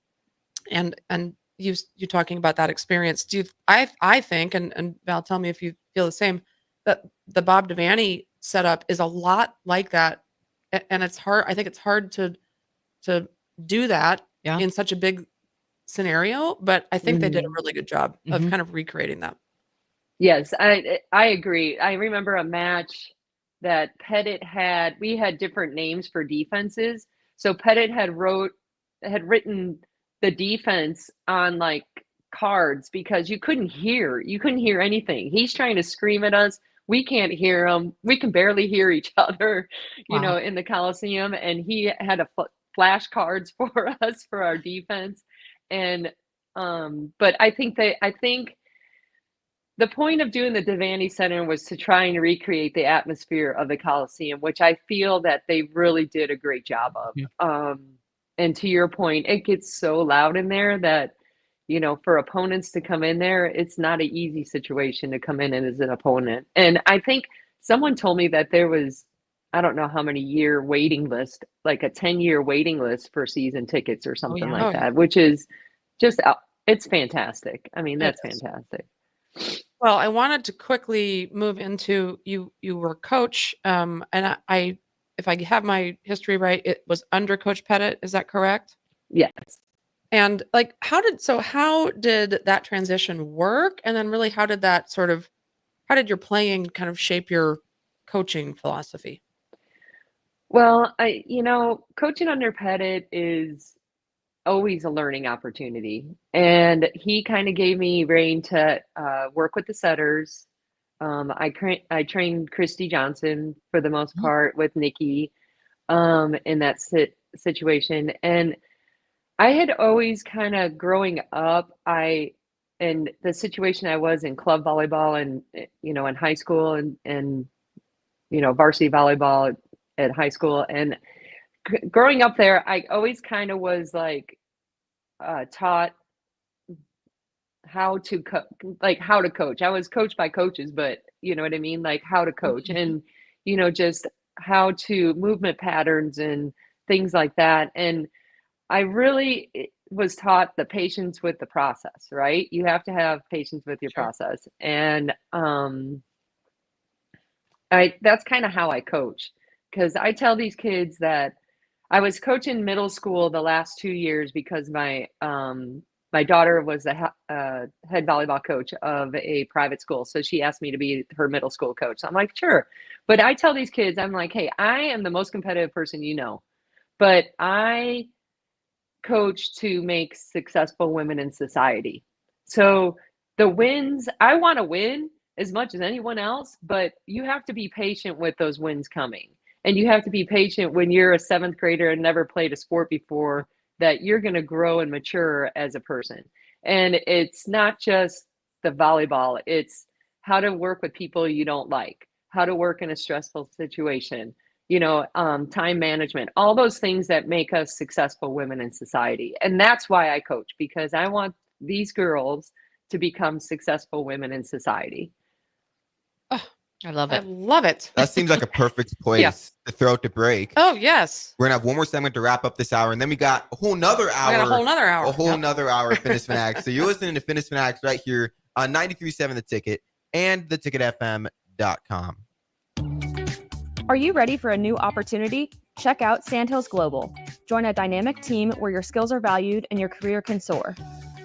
you talking about that experience. I think, and Val, tell me if you feel the same, that the Bob Devaney setup is a lot like that. And it's hard. I think it's hard to do that in such a big scenario, but I think they did a really good job of kind of recreating that. Yes, I agree. I remember a match that Pettit had. We had different names for defenses. So Pettit had written the defense on like cards because you couldn't hear anything. He's trying to scream at us. We can't hear him. We can barely hear each other, in the Coliseum. And he had a flash cards for us for our defense. And but I think the point of doing the Devaney Center was to try and recreate the atmosphere of the Coliseum, which I feel that they really did a great job of. And to your point, it gets so loud in there that, for opponents to come in there, it's not an easy situation to come in as an opponent. And I think someone told me that there was, I don't know how many year waiting list, like a 10-year waiting list for season tickets or something like that, which is just, it's fantastic. That's fantastic. Well, I wanted to quickly move into you were a coach, and I if I have my history right, it was under Coach Pettit. Is that correct? Yes. And how did that transition work? And then really, how did your playing kind of shape your coaching philosophy? Well, coaching under Pettit is always a learning opportunity. And he kind of gave me rein to work with the setters. I trained Christy Johnson for the most part with Nikki in that situation. And I had always kind of growing up, and the situation I was in club volleyball and, in high school and varsity volleyball at high school. And growing up there, I always kind of was taught how to coach. I was coached by coaches, but you know what I mean? Like how to coach and, just how to movement patterns and things like that. And I really was taught the patience with the process, right? You have to have patience with your process. And that's kind of how I coach, because I tell these kids that I was coaching middle school the last 2 years because my daughter was the head volleyball coach of a private school. So she asked me to be her middle school coach. So I'm like, sure. But I tell these kids, I'm like, hey, I am the most competitive person you know, but I coach to make successful women in society. So the wins, I want to win as much as anyone else, but you have to be patient with those wins coming. And you have to be patient when you're a 7th grader and never played a sport before, that you're going to grow and mature as a person. And it's not just the volleyball, it's how to work with people you don't like, how to work in a stressful situation, time management, all those things that make us successful women in society. And that's why I coach, because I want these girls to become successful women in society. I love it. I love it. That seems like a perfect place to throw it to break. Oh, yes. We're going to have one more segment to wrap up this hour, and then we got a whole nother hour. We got a whole nother hour. A whole nother hour of Fitness Fanatics. So you're listening to Fitness Fanatics right here on 93.7 The Ticket and theticketfm.com. Are you ready for a new opportunity? Check out Sandhills Global. Join a dynamic team where your skills are valued and your career can soar.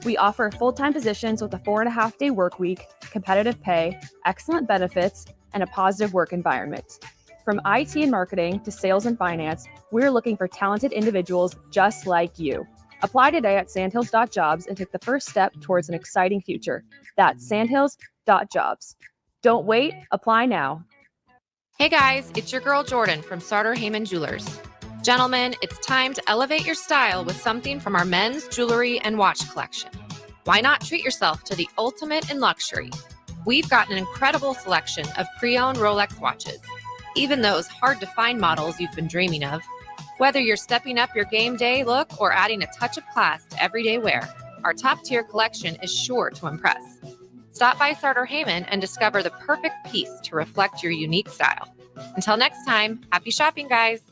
We offer full-time positions with a 4.5-day work week, competitive pay, excellent benefits, and a positive work environment. From IT and marketing to sales and finance, we're looking for talented individuals just like you. Apply today at sandhills.jobs and take the first step towards an exciting future. That's sandhills.jobs. Don't wait, apply now. Hey guys, it's your girl Jordan from Sartor Heyman Jewelers. Gentlemen, it's time to elevate your style with something from our men's jewelry and watch collection. Why not treat yourself to the ultimate in luxury? We've got an incredible selection of pre-owned Rolex watches, even those hard-to-find models you've been dreaming of. Whether you're stepping up your game day look or adding a touch of class to everyday wear, our top-tier collection is sure to impress. Stop by Sartor Heyman and discover the perfect piece to reflect your unique style. Until next time, happy shopping, guys.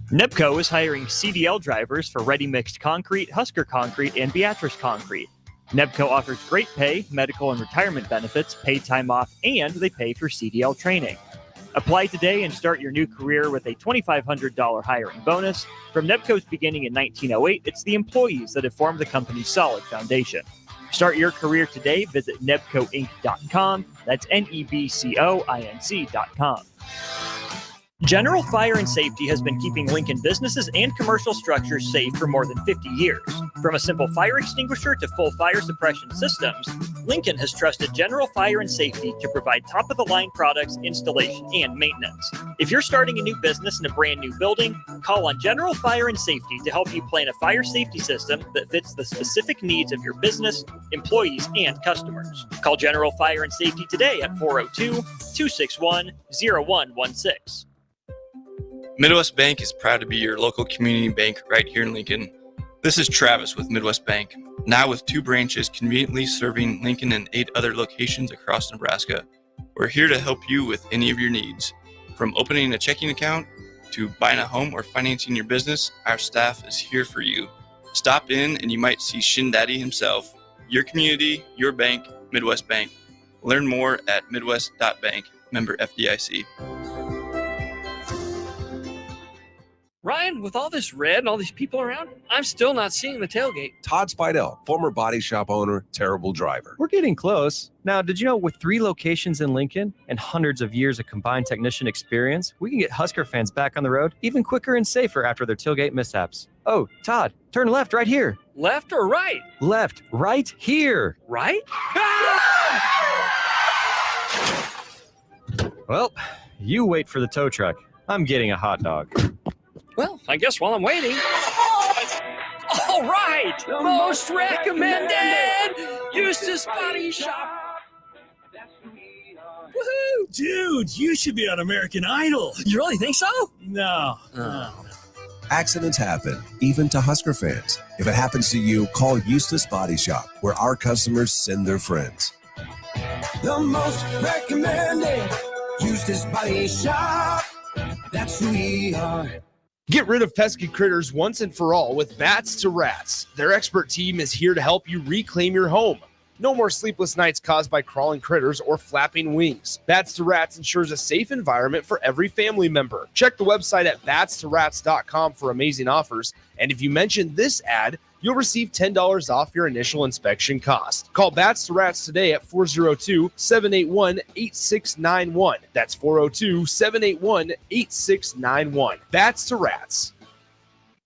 NEPCO is hiring CDL drivers for ready-mixed concrete, Husker Concrete, and Beatrice Concrete. NEPCO offers great pay, medical and retirement benefits, paid time off, and they pay for CDL training. Apply today and start your new career with a $2,500 hiring bonus. From NEPCO's beginning in 1908, it's the employees that have formed the company's solid foundation. Start your career today. Visit nebcoinc.com. That's NEBCOINC.com. General Fire and Safety has been keeping Lincoln businesses and commercial structures safe for more than 50 years. From a simple fire extinguisher to full fire suppression systems, Lincoln has trusted General Fire and Safety to provide top-of-the-line products, installation, and maintenance. If you're starting a new business in a brand new building, call on General Fire and Safety to help you plan a fire safety system that fits the specific needs of your business, employees, and customers. Call General Fire and Safety today at 402-261-0116. Midwest Bank is proud to be your local community bank right here in Lincoln. This is Travis with Midwest Bank, now with 2 branches conveniently serving Lincoln and 8 other locations across Nebraska. We're here to help you with any of your needs. From opening a checking account to buying a home or financing your business, our staff is here for you. Stop in and you might see Shin Daddy himself. Your community, your bank, Midwest Bank. Learn more at midwest.bank, member FDIC. Ryan, with all this red and all these people around, I'm still not seeing the tailgate. Todd Spidell, former body shop owner, terrible driver. We're getting close. Now, did you know with 3 locations in Lincoln and hundreds of years of combined technician experience, we can get Husker fans back on the road even quicker and safer after their tailgate mishaps? Oh, Todd, turn left right here. Left or right? Left, right here. Right? Well, you wait for the tow truck. I'm getting a hot dog. Well, I guess while I'm waiting. All right! Most recommended! Eustace Body Shop! Woohoo! Dude, you should be on American Idol. You really think so? No. Accidents happen, even to Husker fans. If it happens to you, call Eustace Body Shop, where our customers send their friends. The most recommended Eustace Body Shop. That's who we are. Get rid of pesky critters once and for all with Bats to Rats. Their expert team is here to help you reclaim your home. No more sleepless nights caused by crawling critters or flapping wings. Bats to Rats ensures a safe environment for every family member. Check the website at batstorats.com for amazing offers. And if you mention this ad, you'll receive $10 off your initial inspection cost. Call Bats to Rats today at 402-781-8691. That's 402-781-8691. Bats to Rats.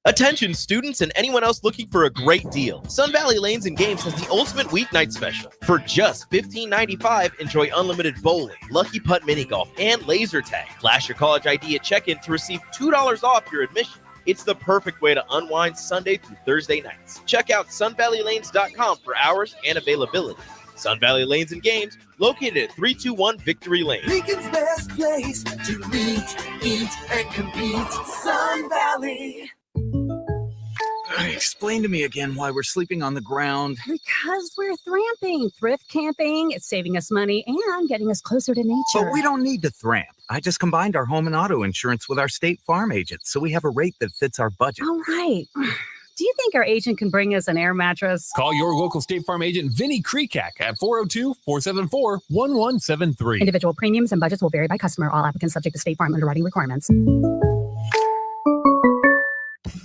Attention students and anyone else looking for a great deal. Sun Valley Lanes and Games has the ultimate weeknight special. For just $15.95, enjoy unlimited bowling, lucky putt mini golf, and laser tag. Flash your college ID at check-in to receive $2 off your admission. It's the perfect way to unwind Sunday through Thursday nights. Check out sunvalleylanes.com for hours and availability. Sun Valley Lanes and Games, located at 321 Victory Lane. Lincoln's best place to meet, eat, and compete. Sun Valley. Explain to me again why we're sleeping on the ground. Because we're thramping, thrift camping. It's saving us money and getting us closer to nature. But we don't need to thramp. I just combined our home and auto insurance with our State Farm agent, so we have a rate that fits our budget. All right. Do you think our agent can bring us an air mattress? Call your local State Farm agent, Vinny Krekak, at 402-474-1173. Individual premiums and budgets will vary by customer. All applicants subject to State Farm underwriting requirements.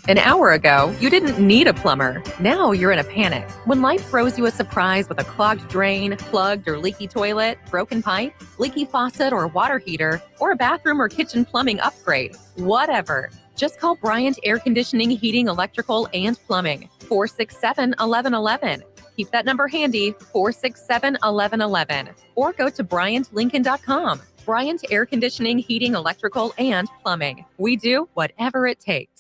An hour ago, you didn't need a plumber. Now you're in a panic. When life throws you a surprise with a clogged drain, plugged or leaky toilet, broken pipe, leaky faucet or water heater, or a bathroom or kitchen plumbing upgrade, whatever. Just call Bryant Air Conditioning, Heating, Electrical, and Plumbing. 467-1111. Keep that number handy, 467-1111. Or go to BryantLincoln.com. Bryant Air Conditioning, Heating, Electrical, and Plumbing. We do whatever it takes.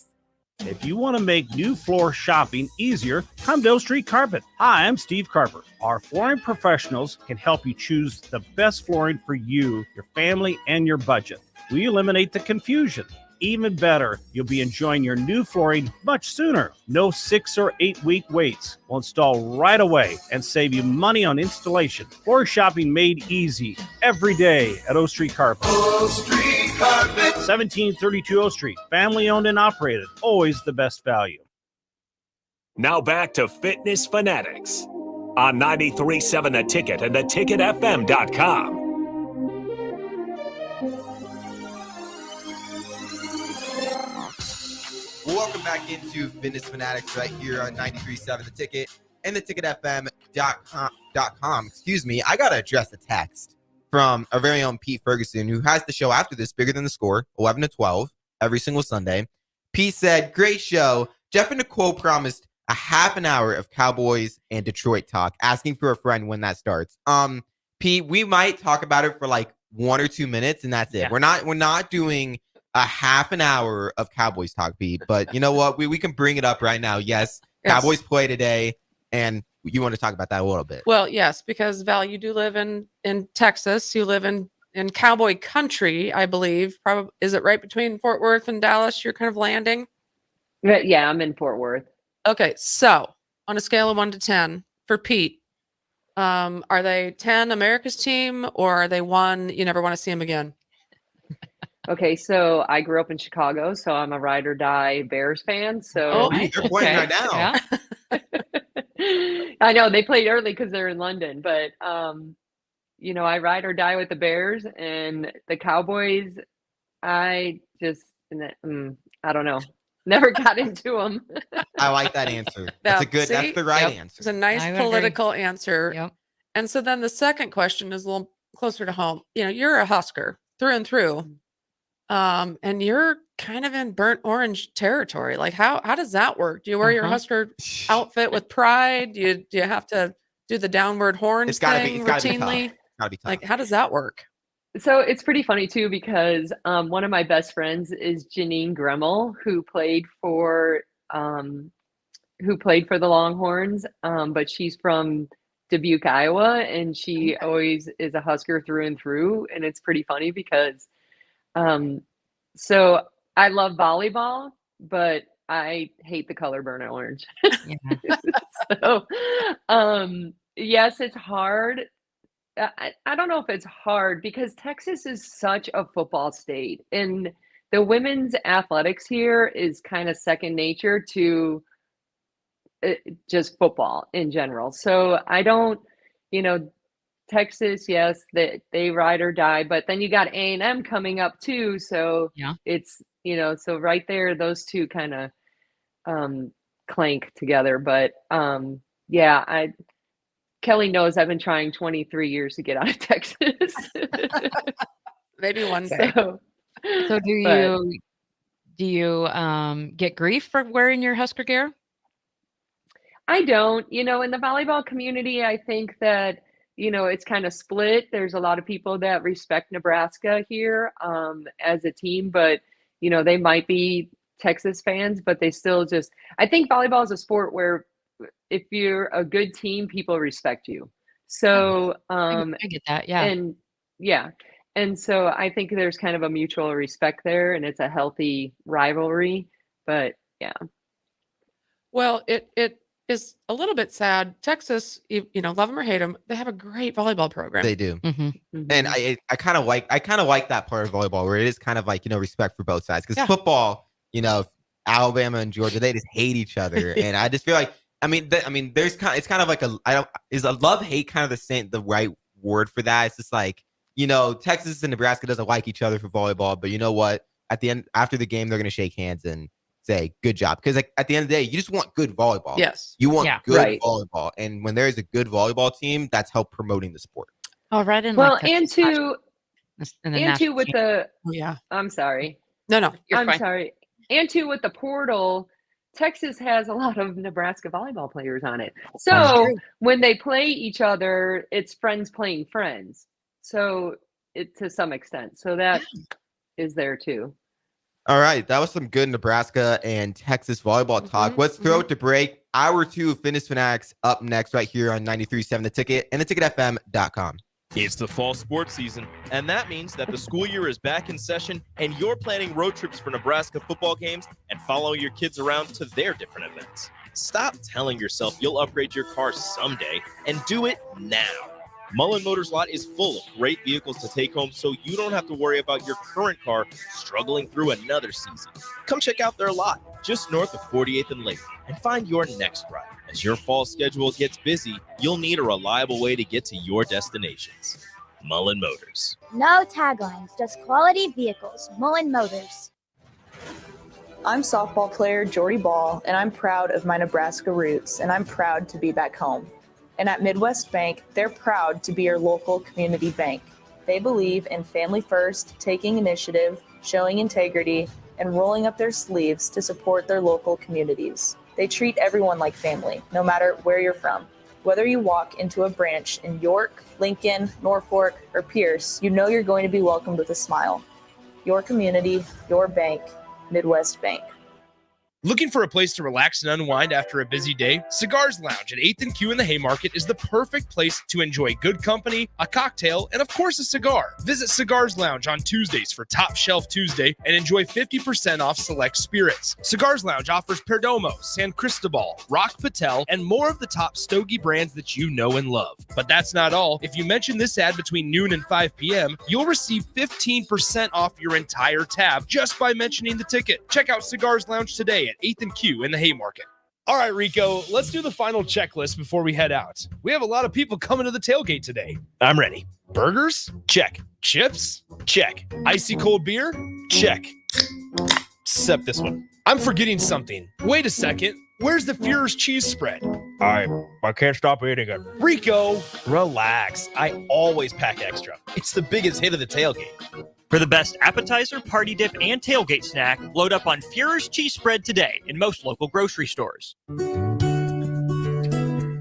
If you want to make new floor shopping easier, come to O Street Carpet. Hi, I'm Steve Carper. Our flooring professionals can help you choose the best flooring for you, your family, and your budget. We eliminate the confusion. Even better, you'll be enjoying your new flooring much sooner. No 6 or 8 week waits. We'll install right away and save you money on installation. Floor shopping made easy every day at O Street Carpet. O Street Carpet. 1732 O Street. Family owned and operated. Always the best value. Now back to Fitness Fanatics on 93.7 The Ticket and theticketfm.com. Welcome back into Fitness Fanatics right here on 93.7 The Ticket and theticketfm.com. Excuse me, I got to address a text from our very own Pete Ferguson, who has the show after this, Bigger Than the Score, 11 to 12, every single Sunday. Pete said, great show. Jeff and Nicole promised a half an hour of Cowboys and Detroit talk, asking for a friend when that starts. Pete, we might talk about it for like 1 or 2 minutes, and that's it. Yeah. We're not doing a half an hour of Cowboys talk, Pete. But you know what? We can bring it up right now. Yes, Cowboys play today, and you want to talk about that a little bit. Well, yes, because Val, you do live in Texas. You live in cowboy country, I believe. Probably, is it right between Fort Worth and Dallas? You're kind of landing. Yeah, I'm in Fort Worth. Okay, so on a scale of 1 to 10 for Pete, are they 10 America's team, or are they 1 you never want to see them again? Okay, so I grew up in Chicago, so I'm a ride or die Bears fan. So they're playing right now. I know they played early because they're in London, but I ride or die with the Bears and the Cowboys. I just, I don't know, never got into them. I like that answer. That's that's the right answer. It's a nice political answer. Yep. And so then the second question is a little closer to home. You're a Husker through and through. And you're kind of in burnt orange territory. Like how does that work? Do you wear your Husker outfit with pride? Do you have to do the downward horns thing routinely? It's gotta be tough. Like how does that work? So it's pretty funny too, because one of my best friends is Janine Gremmel, who played for the Longhorns, but she's from Dubuque, Iowa, and she always is a Husker through and through. And it's pretty funny because so I love volleyball, but I hate the color burnt orange. So yes, it's hard I don't know if it's hard because Texas is such a football state, and the women's athletics here is kind of second nature to just football in general. So I don't, you know, Texas, yes, they ride or die, but then you got A&M coming up too. So Yeah. it's, so right there, those two kind of clank together. But yeah, Kelly knows I've been trying 23 years to get out of Texas. Maybe one day. So do you get grief for wearing your Husker gear? I don't. In the volleyball community, I think that, it's kind of split. There's a lot of people that respect Nebraska here as a team, but, they might be Texas fans, but they still I think volleyball is a sport where if you're a good team, people respect you. So, I get that. Yeah. And yeah. And so I think there's kind of a mutual respect there, and it's a healthy rivalry, but yeah. Well, it is a little bit sad. Texas, love them or hate them, they have a great volleyball program. They do. Mm-hmm. And I kind of like that part of volleyball where it is kind of like, respect for both sides. Because football, Alabama and Georgia, they just hate each other. And I just feel like, it's kind of like is a love-hate kind of the right word for that? It's just like, Texas and Nebraska doesn't like each other for volleyball, but you know what? At the end, after the game, they're going to shake hands and say, good job. Because at the end of the day, you just want good volleyball. Yes. You want good volleyball. And when there's a good volleyball team, that's help promoting the sport. Oh, right. And well, and two with the, yeah. I'm sorry. No, you're I'm fine. sorry. And two with the portal, Texas has a lot of Nebraska volleyball players on it. So when they play each other, it's friends playing friends. So to some extent. So that is there too. All right. That was some good Nebraska and Texas volleyball talk. Let's throw it to break. Hour 2 of Fitness Fanatics up next right here on 93.7 The Ticket and theticketfm.com. It's the fall sports season, and that means that the school year is back in session and you're planning road trips for Nebraska football games and following your kids around to their different events. Stop telling yourself you'll upgrade your car someday and do it now. Mullen Motors Lot is full of great vehicles to take home so you don't have to worry about your current car struggling through another season. Come check out their lot just north of 48th and Lake and find your next ride. As your fall schedule gets busy, you'll need a reliable way to get to your destinations. Mullen Motors. No taglines, just quality vehicles. Mullen Motors. I'm softball player Jordy Ball, and I'm proud of my Nebraska roots, and I'm proud to be back home. And at Midwest Bank, they're proud to be your local community bank. They believe in family first, taking initiative, showing integrity, and rolling up their sleeves to support their local communities. They treat everyone like family, no matter where you're from. Whether you walk into a branch in York, Lincoln, Norfolk, or Pierce, you know you're going to be welcomed with a smile. Your community, your bank, Midwest Bank. Looking for a place to relax and unwind after a busy day? Cigars Lounge at 8th and Q in the Haymarket is the perfect place to enjoy good company, a cocktail, and of course a cigar. Visit Cigars Lounge on Tuesdays for Top Shelf Tuesday and enjoy 50% off select spirits. Cigars Lounge offers Perdomo, San Cristobal, Rock Patel, and more of the top stogie brands that you know and love. But that's not all. If you mention this ad between noon and 5 p.m., you'll receive 15% off your entire tab just by mentioning the ticket. Check out Cigars Lounge today at 8th and Q in the Haymarket. All right, Rico, let's do the final checklist before we head out. We have a lot of people coming to the tailgate today. I'm ready. Burgers? Check. Chips? Check. Icy cold beer? Check. Except this one. I'm forgetting something. Wait a second. Where's the Führer's cheese spread? I can't stop eating it. Rico, relax. I always pack extra. It's the biggest hit of the tailgate. For the best appetizer, party dip, and tailgate snack, load up on Führer's cheese spread today in most local grocery stores.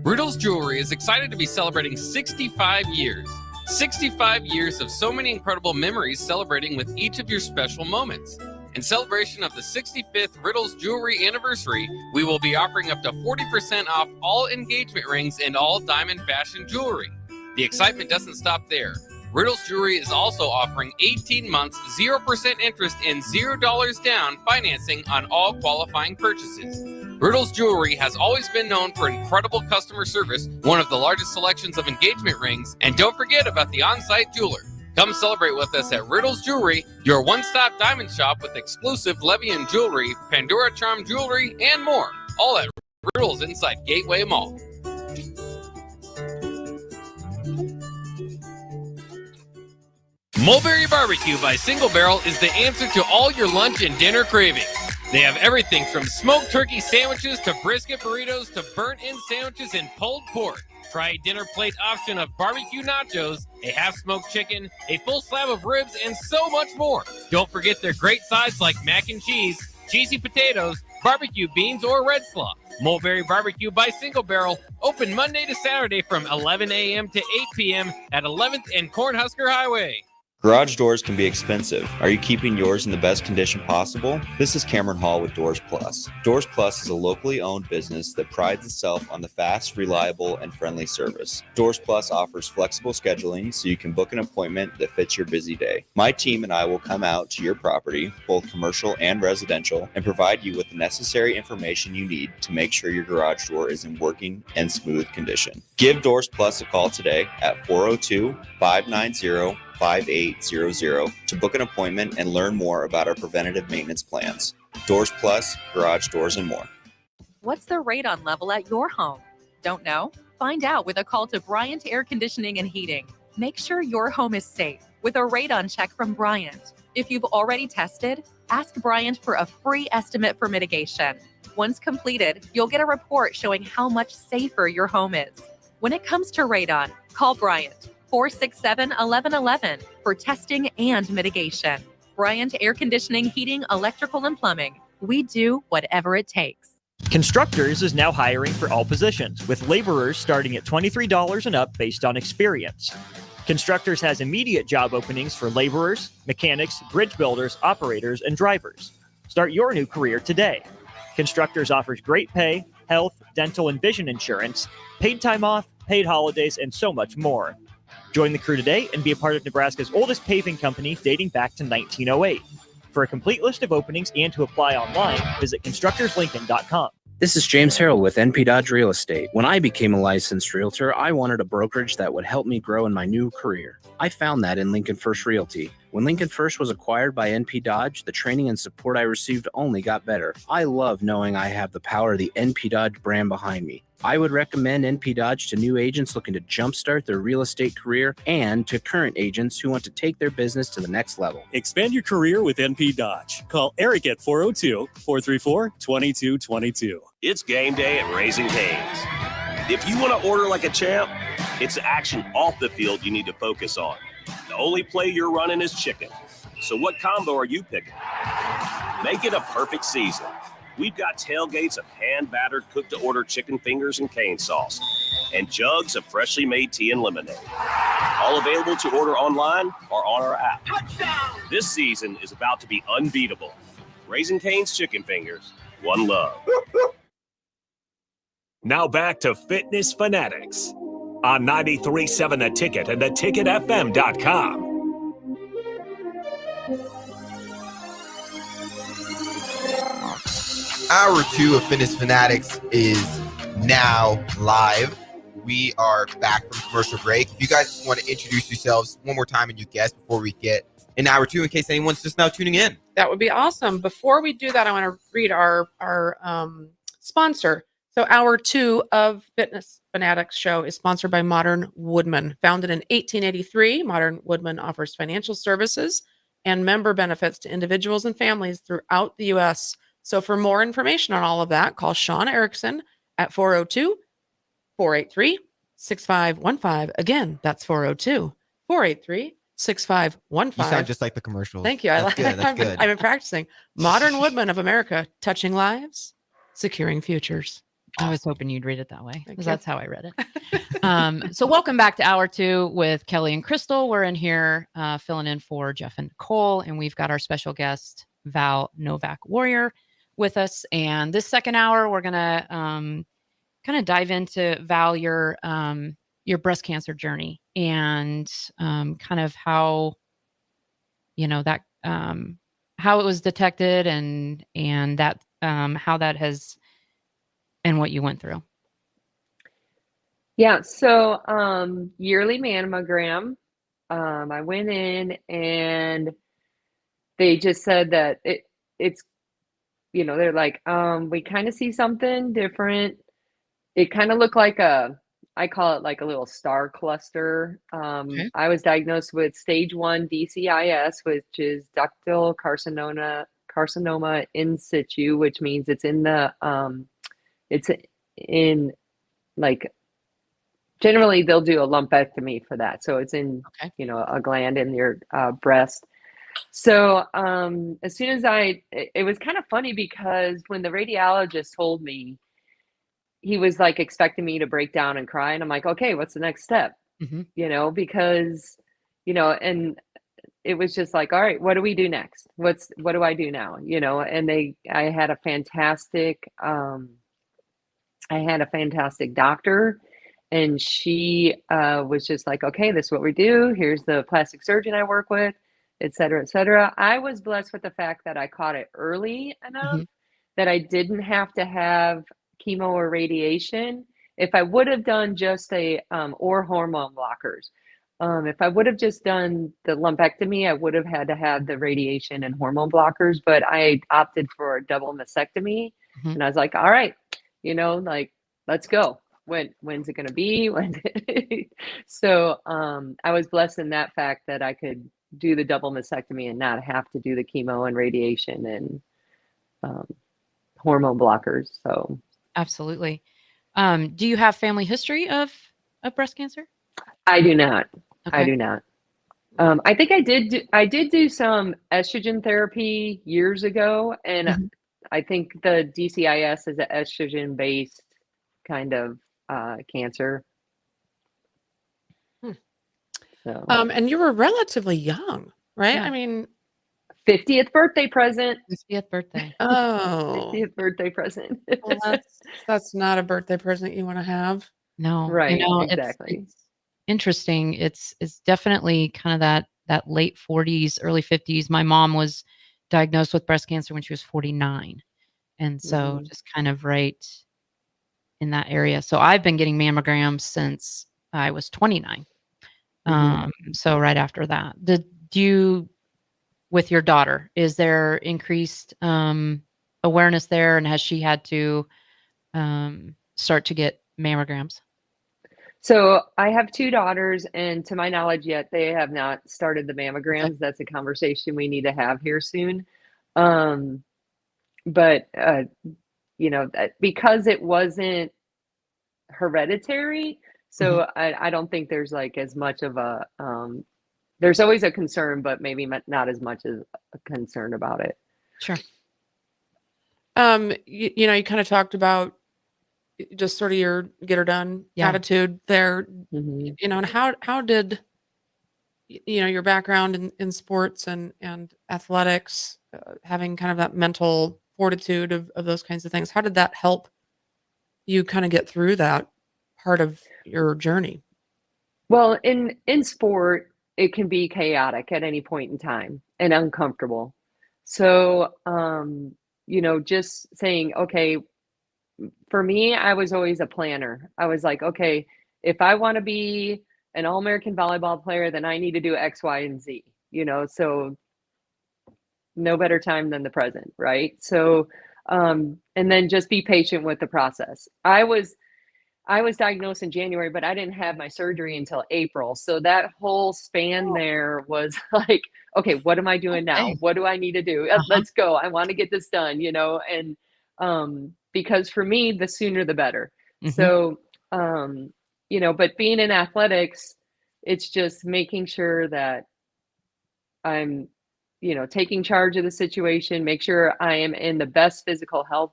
Riddle's Jewelry is excited to be celebrating 65 years. 65 years of so many incredible memories celebrating with each of your special moments. In celebration of the 65th Riddle's Jewelry anniversary, we will be offering up to 40% off all engagement rings and all diamond fashion jewelry. The excitement doesn't stop there. Riddles Jewelry is also offering 18 months, 0% interest, and $0 down financing on all qualifying purchases. Riddles Jewelry has always been known for incredible customer service, one of the largest selections of engagement rings, and don't forget about the on-site jeweler. Come celebrate with us at Riddles Jewelry, your one-stop diamond shop with exclusive Levian jewelry, Pandora Charm jewelry, and more. All at Riddles inside Gateway Mall. Mulberry Barbecue by Single Barrel is the answer to all your lunch and dinner cravings. They have everything from smoked turkey sandwiches to brisket burritos to burnt-in sandwiches and pulled pork. Try a dinner plate option of barbecue nachos, a half-smoked chicken, a full slab of ribs, and so much more. Don't forget their great sides like mac and cheese, cheesy potatoes, barbecue beans, or red slaw. Mulberry Barbecue by Single Barrel, open Monday to Saturday from 11 a.m. to 8 p.m. at 11th and Cornhusker Highway. Garage doors can be expensive. Are you keeping yours in the best condition possible? This is Cameron Hall with Doors Plus. Doors Plus is a locally owned business that prides itself on the fast, reliable, and friendly service. Doors Plus offers flexible scheduling so you can book an appointment that fits your busy day. My team and I will come out to your property, both commercial and residential, and provide you with the necessary information you need to make sure your garage door is in working and smooth condition. Give Doors Plus a call today at 402-590-5800 to book an appointment and learn more about our preventative maintenance plans. Doors Plus, garage doors, and more. What's the radon level at your home? Don't know? Find out with a call to Bryant Air Conditioning and Heating. Make sure your home is safe with a radon check from Bryant. If you've already tested, ask Bryant for a free estimate for mitigation. Once completed, you'll get a report showing how much safer your home is. When it comes to radon, call Bryant 467-1111 for testing and mitigation. Bryant Air Conditioning, Heating, Electrical, and Plumbing. We do whatever it takes. Constructors is now hiring for all positions, with laborers starting at $23 and up based on experience. Constructors has immediate job openings for laborers, mechanics, bridge builders, operators, and drivers. Start your new career today. Constructors offers great pay, health, dental, and vision insurance, paid time off, paid holidays, and so much more. Join the crew today and be a part of Nebraska's oldest paving company dating back to 1908. For a complete list of openings and to apply online, visit constructorslincoln.com. This is James Harrell with NP Dodge Real Estate. When I became a licensed realtor, I wanted a brokerage that would help me grow in my new career. I found that in Lincoln First Realty. When Lincoln First was acquired by NP Dodge, the training and support I received only got better. I love knowing I have the power of the NP Dodge brand behind me. I would recommend NP Dodge to new agents looking to jumpstart their real estate career and to current agents who want to take their business to the next level. Expand your career with NP Dodge. Call Eric at 402-434-2222. It's game day at Raising Cane's. If you want to order like a champ, it's the action off the field you need to focus on. The only play you're running is chicken. So what combo are you picking? Make it a perfect season. We've got tailgates of hand-battered, cooked-to-order chicken fingers and cane sauce, and jugs of freshly made tea and lemonade. All available to order online or on our app. Touchdown! This season is about to be unbeatable. Raising Cane's Chicken Fingers, one love. Now back to Fitness Fanatics on 93.7 The Ticket and theticketfm.com. Hour 2 of Fitness Fanatics is now live. We are back from commercial break. If you guys want to introduce yourselves one more time and you guess before we get in hour 2, in case anyone's just now tuning in. That would be awesome. Before we do that, I want to read our sponsor. So hour 2 of Fitness Fanatics show is sponsored by Modern Woodman. Founded in 1883, Modern Woodman offers financial services and member benefits to individuals and families throughout the U.S. So for more information on all of that, call Sean Erickson at 402-483-6515. Again, that's 402-483-6515. You sound just like the commercials. Thank you. That's good. That's good. I've been practicing. Modern Woodman of America, touching lives, securing futures. I was hoping you'd read it that way, because you. that's how I read it. So welcome back to hour 2 with Kelly and Crystal. We're in here filling in for Jeff and Nicole, and we've got our special guest, Val Novak Warrior, with us. And this second hour, we're going to kind of dive into, Val, your your breast cancer journey and kind of how, that how it was detected and that how that has and what you went through. Yeah, so yearly mammogram. I went in and they just said that it's they're like, we kind of see something different. It kind of looked like I call it like a little star cluster. Okay. I was diagnosed with stage 1 DCIS, which is ductal carcinoma in situ, which means it's in like, generally they'll do a lumpectomy for that. So it's in, a gland in your breast. So as soon as it was kind of funny because when the radiologist told me, he was like expecting me to break down and cry. And I'm like, okay, what's the next step? Mm-hmm. Because, and it was just like, all right, what do we do next? What do I do now? And I had a fantastic doctor, and she was just like, okay, this is what we do. Here's the plastic surgeon I work with, et cetera, et cetera. I was blessed with the fact that I caught it early enough that I didn't have to have chemo or radiation. If I would have done just or hormone blockers, if I would have just done the lumpectomy, I would have had to have the radiation and hormone blockers, but I opted for a double mastectomy. And I was like, all right, like, let's go. When's it going to be? So I was blessed in that fact that I could do the double mastectomy and not have to do the chemo and radiation and hormone blockers. So Absolutely. Do you have family history of breast cancer? I do not. Okay. I do not. I think I did do some estrogen therapy years ago, and I think the DCIS is an estrogen based kind of cancer. So And you were relatively young, right? Yeah. I mean, 50th birthday present. 50th birthday. Oh, 50th birthday present. well, that's not a birthday present you want to have. No, Right, exactly. It's interesting. It's definitely kind of that late 40s, early 50s. My mom was diagnosed with breast cancer when she was 49. And so just kind of right in that area. So I've been getting mammograms since I was 29. So right after that. Do you, with your daughter, is there increased awareness there, and has she had to start to get mammograms? So I have 2 daughters, and to my knowledge yet, they have not started the mammograms. Okay. That's a conversation we need to have here soon. But because it wasn't hereditary, so I don't think there's like as much of a, there's always a concern, but maybe not as much as a concern about it. Sure. You kind of talked about just sort of your get her done attitude there, and how did, your background in sports and athletics, having kind of that mental fortitude of those kinds of things, how did that help you kind of get through that part of your journey? Well, in sport, it can be chaotic at any point in time and uncomfortable. So, just saying, okay, for me, I was always a planner. I was like, okay, if I want to be an All-American volleyball player, then I need to do X, Y, and Z, so no better time than the present, right? So, and then just be patient with the process. I was diagnosed in January, but I didn't have my surgery until April. So that whole span there was like, okay, what am I doing now? What do I need to do? Let's go. I want to get this done, and because for me, the sooner the better. So, but being in athletics, it's just making sure that I'm, taking charge of the situation, make sure I am in the best physical health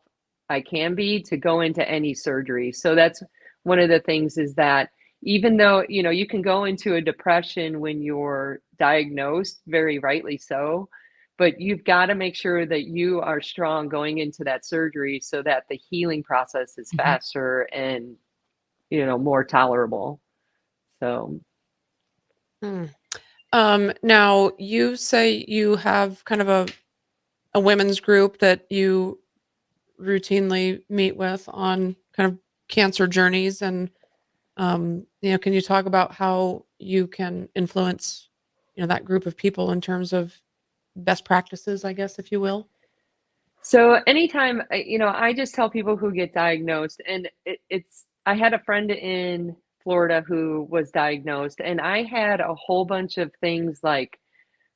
I can be to go into any surgery. So that's one of the things, is that even though, you can go into a depression when you're diagnosed, very rightly so, but you've got to make sure that you are strong going into that surgery so that the healing process is faster and, more tolerable. So Hmm. Now you say you have kind of a women's group that you routinely meet with on kind of cancer journeys, and can you talk about how you can influence, that group of people in terms of best practices, I guess, if you will? So anytime, I just tell people who get diagnosed, and I had a friend in Florida who was diagnosed, and I had a whole bunch of things like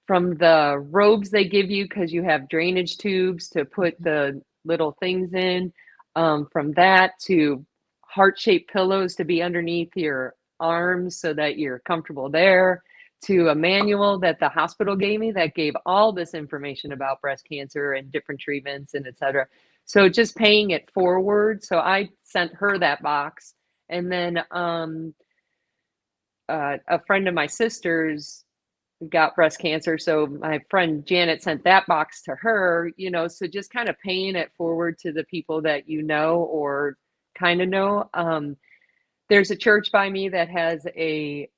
from the robes they give you because you have drainage tubes to put the little things in, from that to heart-shaped pillows to be underneath your arms so that you're comfortable there, to a manual that the hospital gave me that gave all this information about breast cancer and different treatments and et cetera. So just paying it forward. So I sent her that box. And then a friend of my sister's got breast cancer. So my friend Janet sent that box to her, so just kind of paying it forward to the people that or kind of know. There's a church by me that has a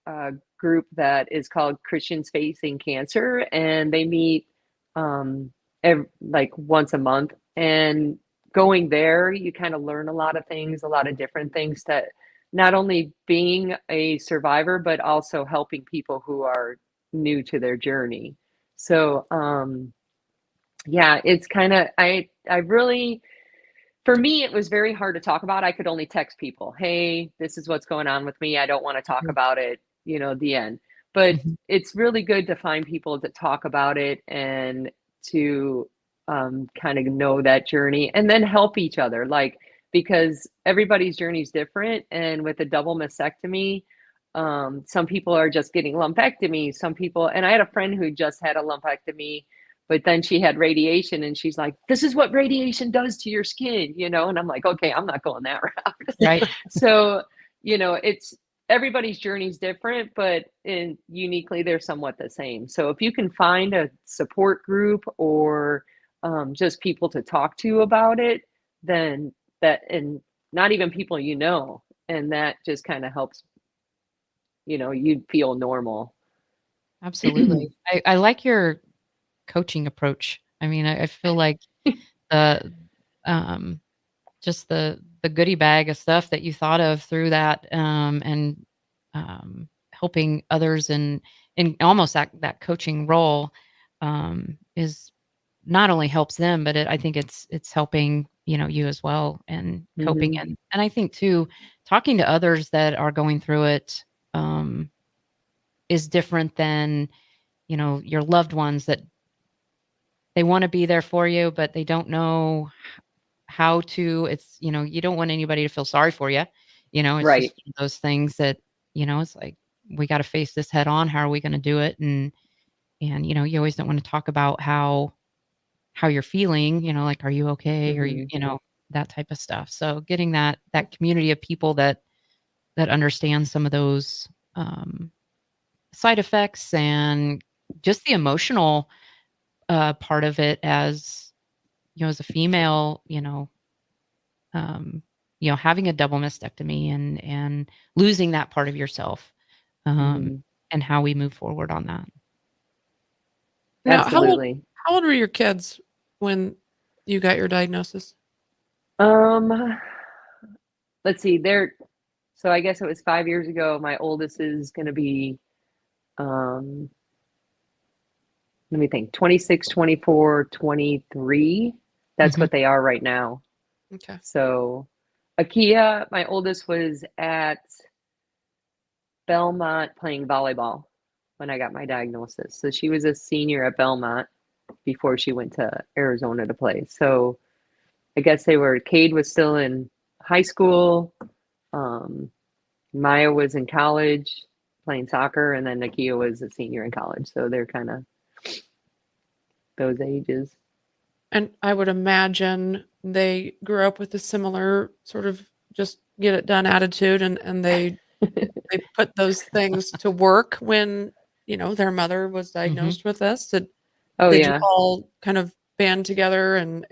group that is called Christians Facing Cancer, and they meet like once a month. And going there, you kind of learn a lot of things, a lot of different things, that not only being a survivor, but also helping people who are new to their journey. So, yeah, it's kind of, I really, for me, it was very hard to talk about. I could only text people, hey, this is what's going on with me. I don't want to talk about it, the end. But it's really good to find people to talk about it and to kind of know that journey and then help each other. Because everybody's journey is different. And with a double mastectomy, some people are just getting lumpectomy. Some people, and I had a friend who just had a lumpectomy, but then she had radiation, and she's like, this is what radiation does to your skin, and I'm like, okay, I'm not going that route. Right. So, it's everybody's journey is different, but uniquely they're somewhat the same. So if you can find a support group or just people to talk to about it, then and not even people, and that just kind of helps, you'd feel normal. Absolutely. I like your coaching approach. I mean, I feel like the just the goodie bag of stuff that you thought of through that, and helping others in almost that coaching role, is not only helps them, but I think it's helping you as well, and coping. Mhm. And I think too, talking to others that are going through it is different than your loved ones, that they want to be there for you, but they don't know how to. It's you don't want anybody to feel sorry for you. It's Right. just one of those things that it's like, we got to face this head on. How are we going to do it? And you always don't want to talk about how you're feeling. Like, are you okay? Or Mhm. that type of stuff. So getting that community of people that understand some of those side effects, and just the emotional part of it, as as a female, um, having a double mastectomy, and losing that part of yourself, Mhm. and how we move forward on that. Now, Absolutely. how old were your kids when you got your diagnosis? Um, let's see. So I guess it was 5 years ago. My oldest is going to be, um, let me think, 26, 24, 23. That's Mhm. what they are right now. Okay. So Akia, my oldest, was at Belmont playing volleyball when I got my diagnosis. So she was a senior at Belmont before she went to Arizona to play. So I guess Cade was still in high school. Maya was in college playing soccer, and then Nakia was a senior in college. So they're kind of those ages. And I would imagine they grew up with a similar sort of just get it done attitude, and they put those things to work when, their mother was Mhm. diagnosed with this. Oh, Did you yeah. all kind of band together and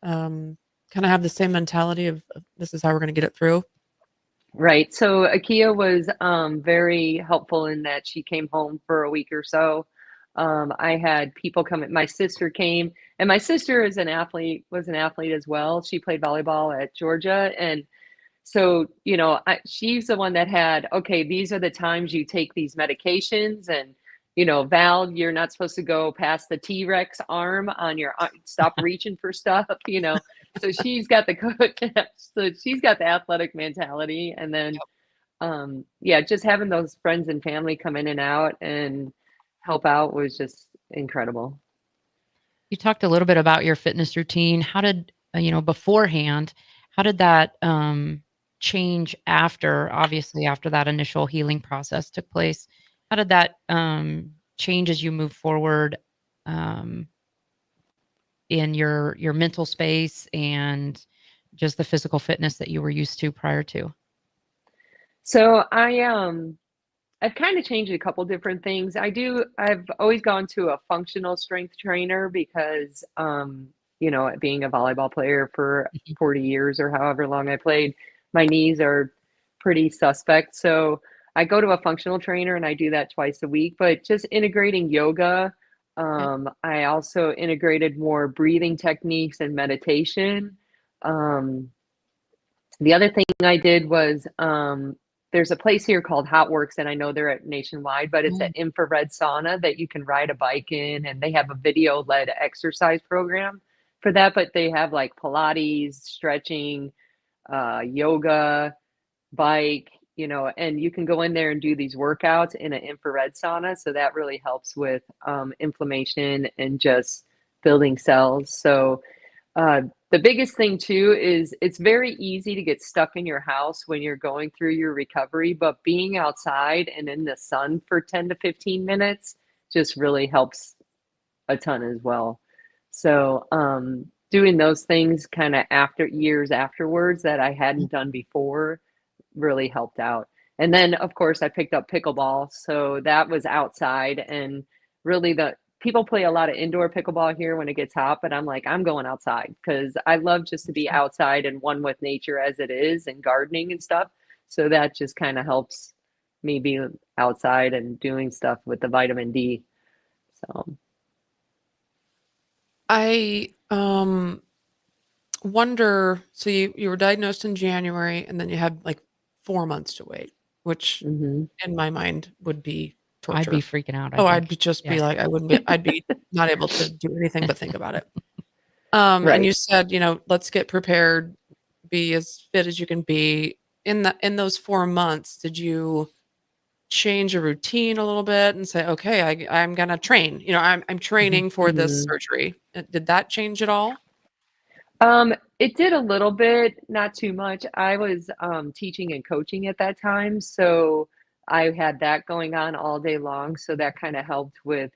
kind of have the same mentality of this is how we're going to get it through? Right. So Akia was very helpful in that she came home for a week or so. I had people come. My sister came, and my sister is an athlete, was an athlete as well. She played volleyball at Georgia, and so she's the one that had, okay, these are the times you take these medications, and Val, you're not supposed to go past the T-Rex arm on your stop reaching for stuff. So she's got the coach. So she's got the athletic mentality, and then just having those friends and family come in and out and help out was just incredible. You talked a little bit about your fitness routine. How did, beforehand, how did that change obviously after that initial healing process took place? How did that change as you move forward in your mental space and just the physical fitness that you were used to prior to? So I've kind of changed a couple different things. I've always gone to a functional strength trainer because, being a volleyball player for 40 years or however long I played, my knees are pretty suspect. So I go to a functional trainer and I do that twice a week, but just integrating yoga. I also integrated more breathing techniques and meditation. The other thing I did was, there's a place here called Hot Works, and I know they're at nationwide, but it's an infrared sauna that you can ride a bike in, and they have a video-led exercise program for that, but they have like Pilates, stretching, yoga, bike, and you can go in there and do these workouts in an infrared sauna. So that really helps with inflammation and just building cells. So the biggest thing too is it's very easy to get stuck in your house when you're going through your recovery, but being outside and in the sun for 10 to 15 minutes just really helps a ton as well. So doing those things kind of years afterwards that I hadn't done before really helped out. And then of course I picked up pickleball. So that was outside, and really people play a lot of indoor pickleball here when it gets hot, but I'm like, I'm going outside because I love just to be outside and one with nature as it is, and gardening and stuff. So that just kind of helps me be outside and doing stuff with the vitamin D. So I wonder, so you were diagnosed in January and then you had like 4 months to wait, which in my mind would be torture. I'd be freaking out. I'd be like, I'd be not able to do anything but think about it. And you said, let's get prepared, be as fit as you can be. In those 4 months, did you change your routine a little bit and say, okay, I'm gonna train, I'm training for this surgery? Did that change at all? It did a little bit, not too much. I was teaching and coaching at that time, so I had that going on all day long. So that kind of helped with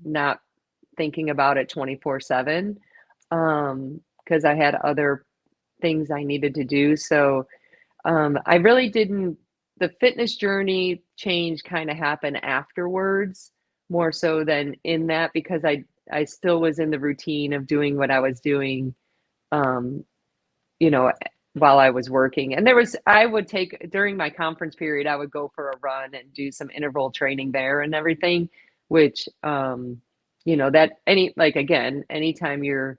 not thinking about it 24/7, because I had other things I needed to do. So I really didn't. The fitness journey change kind of happened afterwards, more so than in that, because I still was in the routine of doing what I was doing. While I was working, and I would take, during my conference period, I would go for a run and do some interval training there and everything, which, anytime you're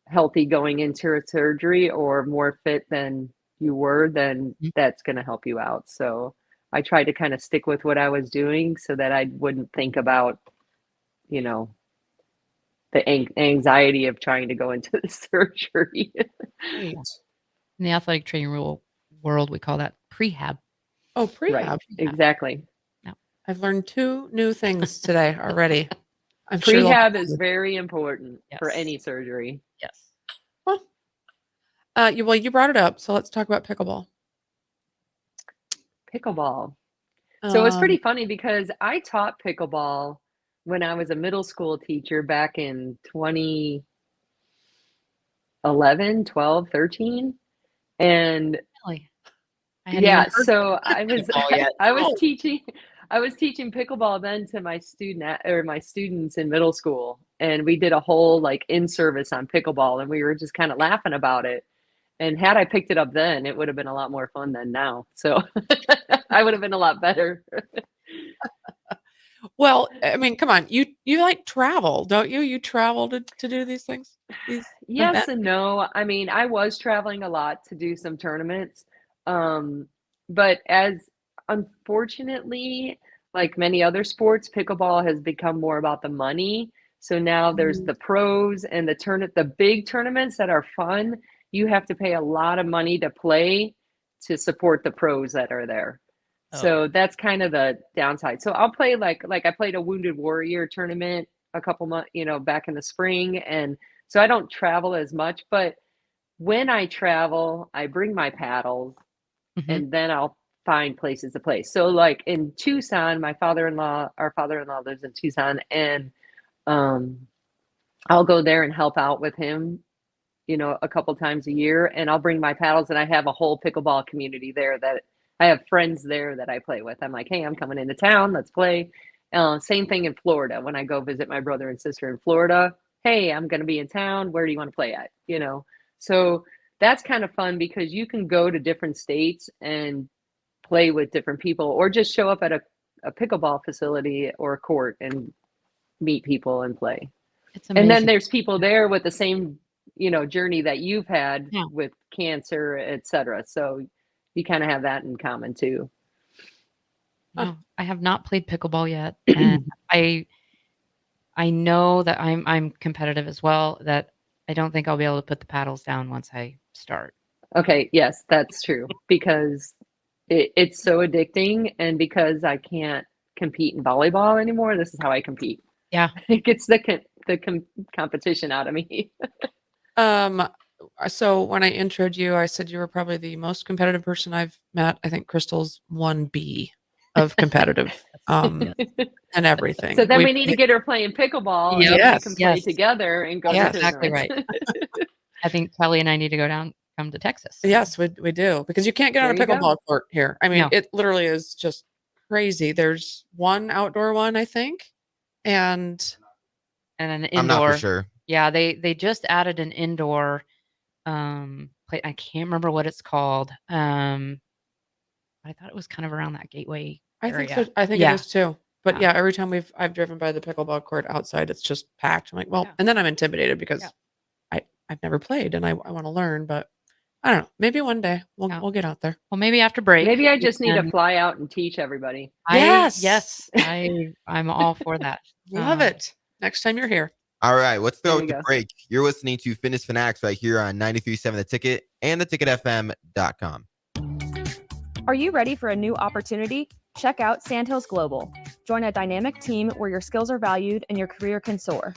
healthy going into a surgery or more fit than you were, then that's going to help you out. So I tried to kind of stick with what I was doing so that I wouldn't think about, the anxiety of trying to go into the surgery. In the athletic training world, we call that prehab. Oh, prehab. Right, exactly. Yeah. I've learned 2 new things today already. I'm Prehab sure is very important for Yes. any surgery. Yes. you brought it up, so let's talk about pickleball. Pickleball. So it's pretty funny because I taught pickleball when I was a middle school teacher back in 2011, 12, 13. And Really? so I was teaching pickleball then to my students in middle school, and we did a whole like in service on pickleball, and we were just kind of laughing about it. And had I picked it up then, it would have been a lot more fun than now. So I would have been a lot better. Well, I mean, come on, you like travel, don't you? You travel to do these things? These Yes events? and no. I mean, I was traveling a lot to do some tournaments. But as unfortunately, like many other sports, pickleball has become more about the money. So now there's the pros and the big tournaments that are fun. You have to pay a lot of money to play to support the pros that are there. So that's kind of the downside. So I'll play like I played a Wounded Warrior tournament a couple months, back in the spring. And so I don't travel as much, but when I travel, I bring my paddles and then I'll find places to play. So like in Tucson, our father-in-law lives in Tucson, and I'll go there and help out with him, a couple times a year, and I'll bring my paddles, and I have a whole pickleball community there that I have friends there that I play with. I'm like, hey, I'm coming into town. Let's play. Same thing in Florida. When I go visit my brother and sister in Florida, hey, I'm going to be in town. Where do you want to play at? So that's kind of fun because you can go to different states and play with different people, or just show up at a pickleball facility or a court and meet people and play. It's And then amazing. there's people there with the same, journey that you've had with cancer, etc. So you kind of have that in common too. No, I have not played pickleball yet, and I know that I'm competitive as well. That I don't think I'll be able to put the paddles down once I start. Okay, yes, that's true, because it's so addicting, and because I can't compete in volleyball anymore, this is how I compete. Yeah, it gets the competition out of me. So when I introed you, I said you were probably the most competitive person I've met. I think Crystal's 1B of competitive, and everything. So then we need to get her playing pickleball, and we can play together and go. That's to exactly right. I think Kelly and I need to come to Texas. Yes, we do, because you can't get on a There you go. pickleball court here. I mean, No. it literally is just crazy. There's one outdoor one, I think, and an indoor. I'm not for sure. Yeah, they just added an indoor play. I can't remember what it's called. I thought it was kind of around that Gateway I area. think so. I think it is too. But yeah, every time I've driven by the pickleball court outside, it's just packed. I'm like, well, and then I'm intimidated because I've never played and I want to learn, but I don't know. Maybe one day we'll get out there. Well, maybe after break. Maybe I just need to and fly out and teach everybody. I'm all for that. Love it. Next time you're here. All right, let's There go you with the go. break. You're listening to Fitness Fanatics right here on 93.7 The Ticket and theticketfm.com. Are you ready for a new opportunity? Check out Sandhills Global. Join a dynamic team where your skills are valued and your career can soar.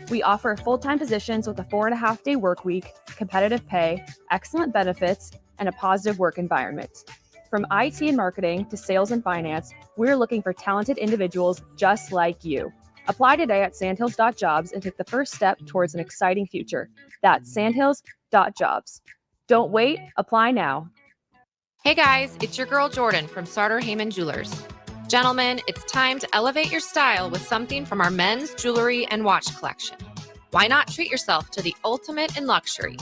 We offer full-time positions with a 4.5-day work week, competitive pay, excellent benefits, and a positive work environment. From IT and marketing to sales and finance, we're looking for talented individuals just like you. Apply today at sandhills.jobs and take the first step towards an exciting future. That's sandhills.jobs. Don't wait, apply now. Hey guys, it's your girl Jordan from Sartor Heyman Jewelers. Gentlemen, it's time to elevate your style with something from our men's jewelry and watch collection. Why not treat yourself to the ultimate in luxury?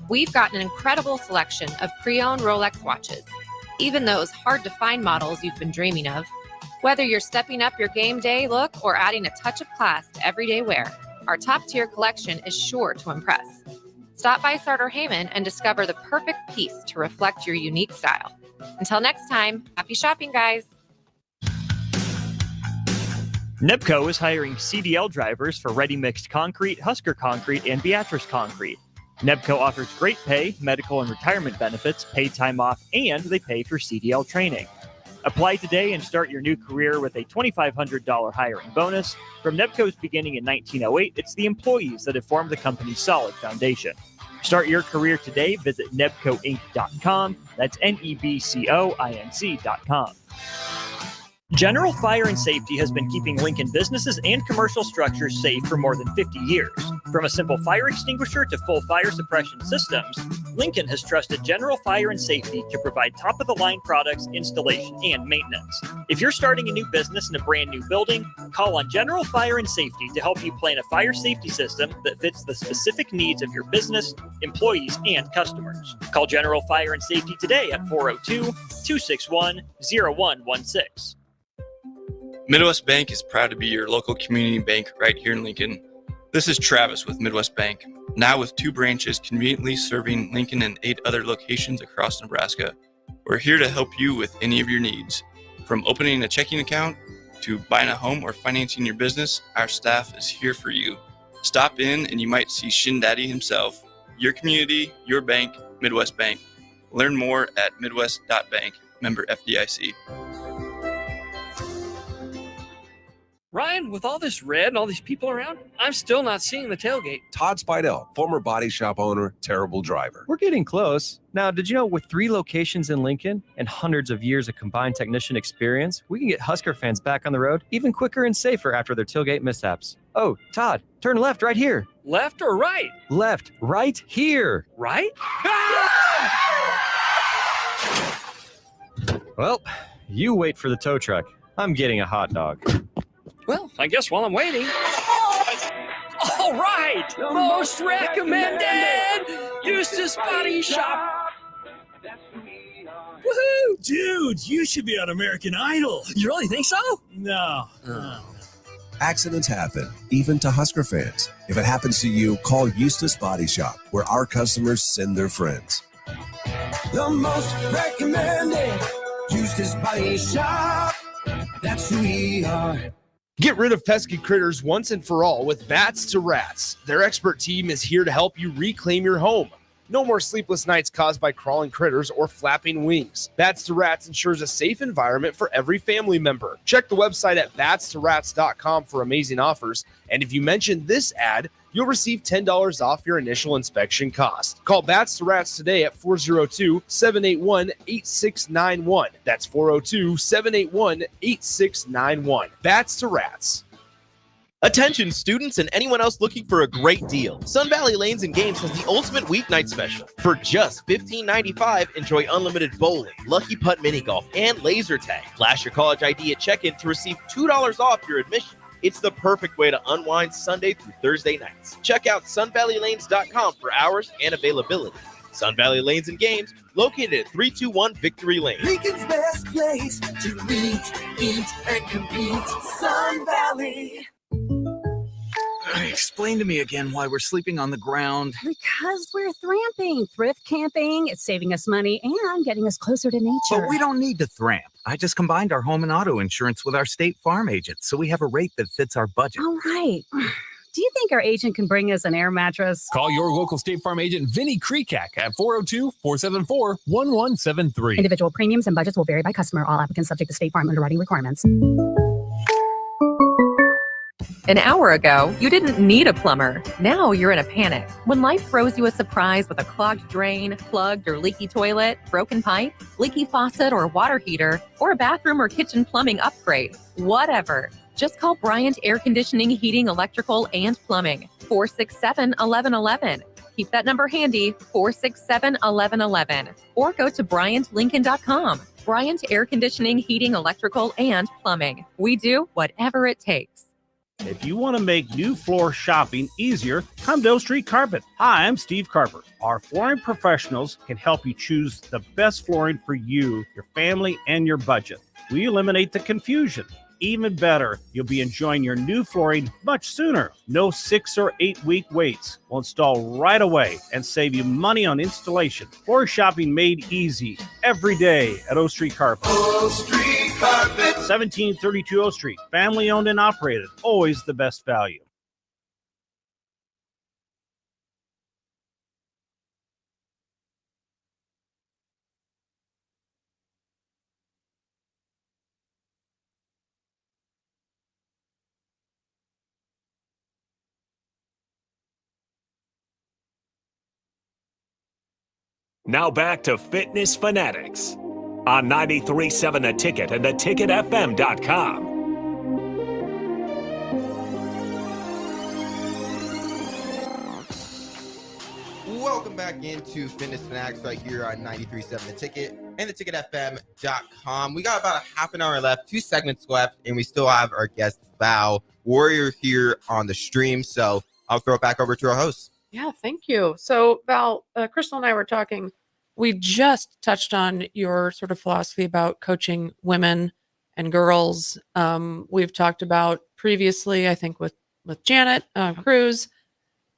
We've got an incredible selection of pre-owned Rolex watches, even those hard-to-find models you've been dreaming of. Whether you're stepping up your game day look or adding a touch of class to everyday wear, our top-tier collection is sure to impress. Stop by Sartor Heyman and discover the perfect piece to reflect your unique style. Until next time, happy shopping, guys. NEPCO is hiring CDL drivers for ready-mixed concrete, Husker Concrete, and Beatrice Concrete. NEPCO offers great pay, medical and retirement benefits, paid time off, and they pay for CDL training. Apply today and start your new career with a $2,500 hiring bonus. From NEPCO's beginning in 1908, it's the employees that have formed the company's solid foundation. Start your career today. Visit nebcoinc.com. That's NEBCOINC.com. General Fire and Safety has been keeping Lincoln businesses and commercial structures safe for more than 50 years. From a simple fire extinguisher to full fire suppression systems, Lincoln has trusted General Fire and Safety to provide top-of-the-line products, installation, and maintenance. If you're starting a new business in a brand new building, call on General Fire and Safety to help you plan a fire safety system that fits the specific needs of your business, employees, and customers. Call General Fire and Safety today at 402-261-0116. Midwest Bank is proud to be your local community bank right here in Lincoln. This is Travis with Midwest Bank, now with 2 branches conveniently serving Lincoln and 8 other locations across Nebraska. We're here to help you with any of your needs. From opening a checking account to buying a home or financing your business, our staff is here for you. Stop in and you might see Shin Daddy himself. Your community, your bank, Midwest Bank. Learn more at midwest.bank, member FDIC. Ryan, with all this red and all these people around, I'm still not seeing the tailgate. Todd Spidell, former body shop owner, terrible driver. We're getting close. Now, did you know with 3 locations in Lincoln and hundreds of years of combined technician experience, we can get Husker fans back on the road even quicker and safer after their tailgate mishaps? Oh, Todd, turn left right here. Left or right? Left, right here. Right? Well, you wait for the tow truck. I'm getting a hot dog. Well, I guess while I'm waiting. All right! Most recommended! Eustace Body Shop! Woohoo! Dude, you should be on American Idol. You really think so? No. Accidents happen, even to Husker fans. If it happens to you, call Eustace Body Shop, where our customers send their friends. The most recommended Eustace Body Shop. That's who we are. Get rid of pesky critters once and for all with Bats to Rats. Their expert team is here to help you reclaim your home. No more sleepless nights caused by crawling critters or flapping wings. Bats to Rats ensures a safe environment for every family member. Check the website at batstorats.com for amazing offers. And if you mention this ad, you'll receive $10 off your initial inspection cost. Call Bats to Rats today at 402-781-8691. That's 402-781-8691. Bats to Rats. Attention students and anyone else looking for a great deal. Sun Valley Lanes and Games has the ultimate weeknight special. For just $15.95, enjoy unlimited bowling, lucky putt mini golf, and laser tag. Flash your college ID at check-in to receive $2 off your admission. It's the perfect way to unwind Sunday through Thursday nights. Check out sunvalleylanes.com for hours and availability. Sun Valley Lanes and Games, located at 321 Victory Lane. Lincoln's best place to meet, eat, and compete. Sun Valley. Explain to me again why we're sleeping on the ground. Because we're thramping, thrift camping. It's saving us money and getting us closer to nature. But we don't need to thramp. I just combined our home and auto insurance with our State Farm agent, so we have a rate that fits our budget. All right. Do you think our agent can bring us an air mattress? Call your local State Farm agent, Vinny Krekak, at 402-474-1173. Individual premiums and budgets will vary by customer. All applicants subject to State Farm underwriting requirements. An hour ago, you didn't need a plumber. Now you're in a panic. When life throws you a surprise with a clogged drain, plugged or leaky toilet, broken pipe, leaky faucet or water heater, or a bathroom or kitchen plumbing upgrade, whatever. Just call Bryant Air Conditioning, Heating, Electrical, and Plumbing. 467-1111. Keep that number handy, 467-1111. Or go to BryantLincoln.com. Bryant Air Conditioning, Heating, Electrical, and Plumbing. We do whatever it takes. If you want to make new floor shopping easier, come to O Street Carpet. Hi, I'm Steve Carper. Our flooring professionals can help you choose the best flooring for you, your family, and your budget. We eliminate the confusion. Even better, you'll be enjoying your new flooring much sooner. No 6 or 8 week waits. We'll install right away and save you money on installation. Floor shopping made easy every day at O Street Carpet. O Street Carpet. 1732 O Street. Family owned and operated. Always the best value. Now back to Fitness Fanatics. on 93.7 The Ticket and theticketfm.com. Welcome back into Fitness Fanatics right here on 93.7 The Ticket and theticketfm.com. We got about a half an hour left, 2 segments left, and we still have our guest, Val Warrior, here on the stream. So I'll throw it back over to our host. Yeah, thank you. So, Val, Crystal and I were talking. We just touched on your sort of philosophy about coaching women and girls. We've talked about previously, I think, with Janet Cruz,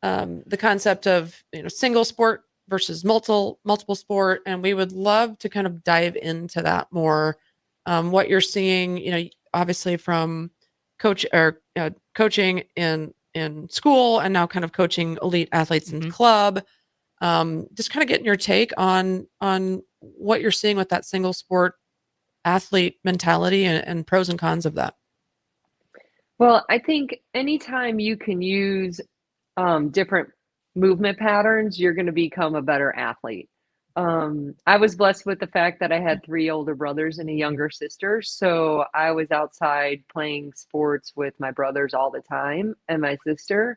the concept of single sport versus multiple sport, and we would love to kind of dive into that more. What you're seeing, obviously from coaching in school, and now kind of coaching elite athletes in club. Just kind of getting your take on what you're seeing with that single sport athlete mentality and pros and cons of that. Well, I think anytime you can use different movement patterns, you're going to become a better athlete. I was blessed with the fact that I had 3 older brothers and a younger sister. So I was outside playing sports with my brothers all the time and my sister.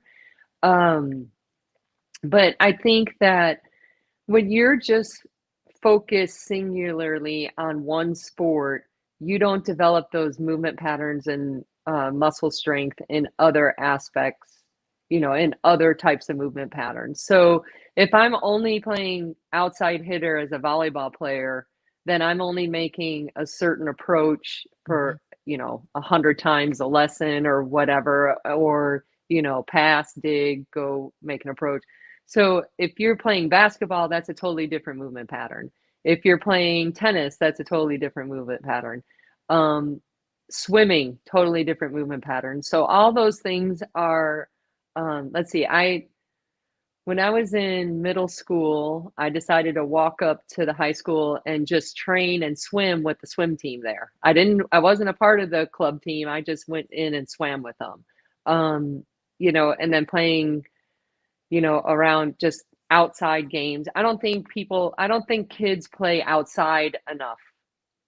But I think that when you're just focused singularly on one sport, you don't develop those movement patterns and muscle strength in other aspects, in other types of movement patterns. So if I'm only playing outside hitter as a volleyball player, then I'm only making a certain approach for, 100 times a lesson or whatever, or, pass, dig, go make an approach. So if you're playing basketball, that's a totally different movement pattern. If you're playing tennis, that's a totally different movement pattern. Swimming, totally different movement pattern. So all those things are, let's see, when I was in middle school, I decided to walk up to the high school and just train and swim with the swim team there. I wasn't a part of the club team. I just went in and swam with them. And then playing, around just outside games. I don't think kids play outside enough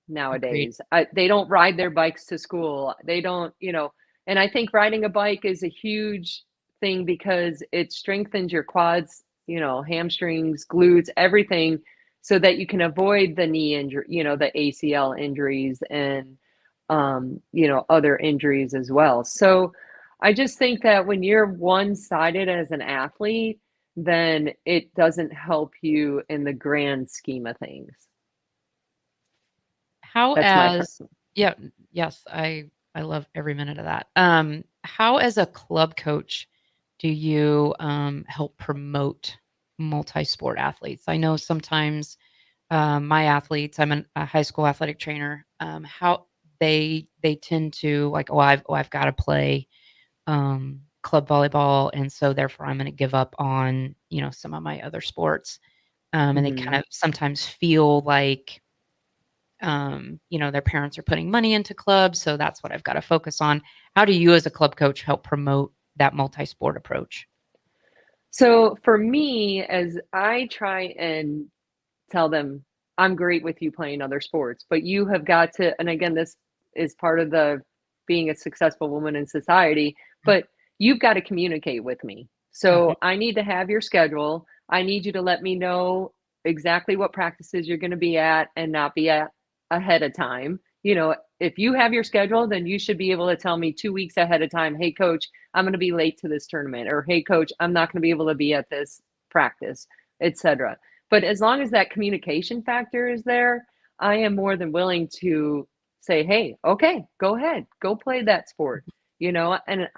nowadays. They don't ride their bikes to school. They don't, and I think riding a bike is a huge thing because it strengthens your quads, hamstrings, glutes, everything, so that you can avoid the knee injury, the ACL injuries and, other injuries as well. So I just think that when you're one-sided as an athlete, then it doesn't help you in the grand scheme of things. Yes, I love every minute of that. How as a club coach do you help promote multi-sport athletes? I know sometimes my athletes, I'm a high school athletic trainer, how they tend to like, I've got to play club volleyball, and so therefore I'm going to give up on some of my other sports, and they kind of sometimes feel like their parents are putting money into clubs, so that's what I've got to focus on. How do you as a club coach help promote that multi-sport approach? So for me, as I try and tell them, I'm great with you playing other sports, but you have got to, and again, this is part of the being a successful woman in society, but you've got to communicate with me. So I need to have your schedule. I need you to let me know exactly what practices you're going to be at and not be at ahead of time. If you have your schedule, then you should be able to tell me 2 weeks ahead of time, hey coach, I'm going to be late to this tournament, or hey coach, I'm not going to be able to be at this practice, etc. But as long as that communication factor is there, I am more than willing to say, hey, okay, go ahead, go play that sport, and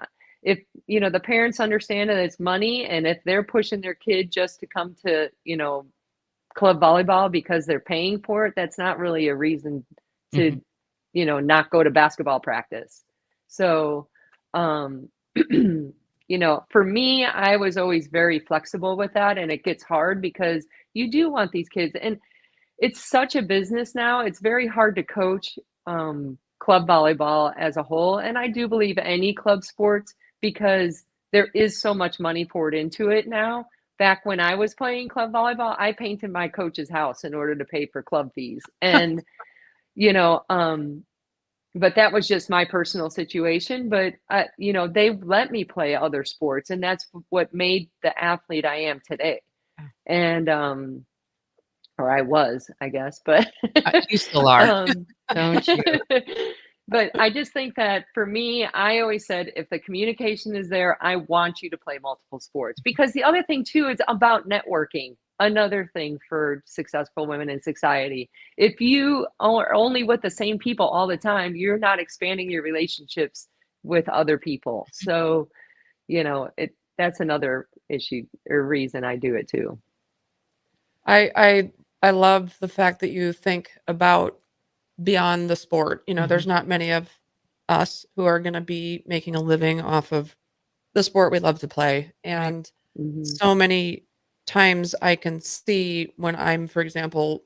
if, the parents understand that it's money, and if they're pushing their kid just to come to, club volleyball because they're paying for it, that's not really a reason to, not go to basketball practice. So, for me, I was always very flexible with that, and it gets hard because you do want these kids, and it's such a business now. It's very hard to coach club volleyball as a whole, and I do believe any club sports, because there is so much money poured into it now. Back when I was playing club volleyball, I painted my coach's house in order to pay for club fees. And you know, but that was just my personal situation. But, you know, they let me play other sports, and that's what made the athlete I am today. And, or I was, I guess, but, You still are, um, don't you? but I just think that for me, I always said, if the communication is there, I want you to play multiple sports. Because the other thing too is about networking. Another thing for successful women in society. If you are only with the same people all the time, you're not expanding your relationships with other people. So, you know, that's another issue or reason I do it too. I love the fact that you think about beyond the sport. You know, there's Mhm. not many of us who are gonna be making a living off of the sport we love to play, and Mhm. so many times I can see when I'm, for example,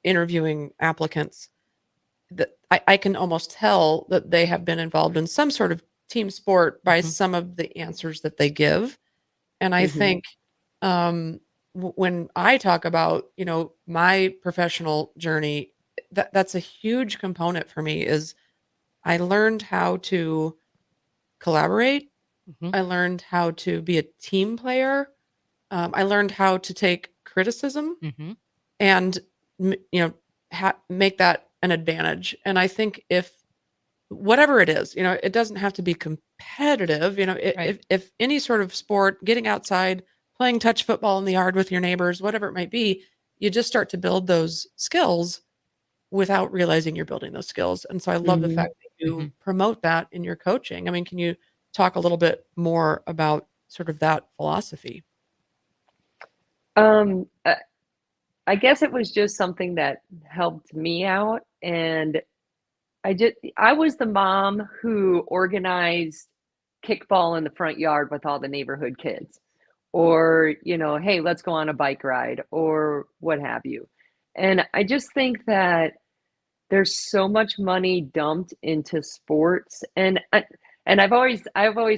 interviewing applicants that I can almost tell that they have been involved in some sort of team sport by Mhm. some of the answers that they give. And I Mhm. think, when I talk about, you know, my professional journey, that's a huge component for me is I learned how to collaborate. Mhm. I learned how to be a team player. I learned how to take criticism Mhm. and, you know, make that an advantage. And I think if whatever it is, you know, it doesn't have to be competitive. You know, Right. if any sort of sport, getting outside, playing touch football in the yard with your neighbors, whatever it might be, you just start to build those skills without realizing you're building those skills. And so I love the Mhm. fact that you Mhm. promote that in your coaching. I mean, can you talk a little bit more about sort of that philosophy? Um, uh, I guess it was just something that helped me out, and I was the mom who organized kickball in the front yard with all the neighborhood kids, or, you know, hey, let's go on a bike ride, or what have you. And I just think that there's so much money dumped into sports, and I've always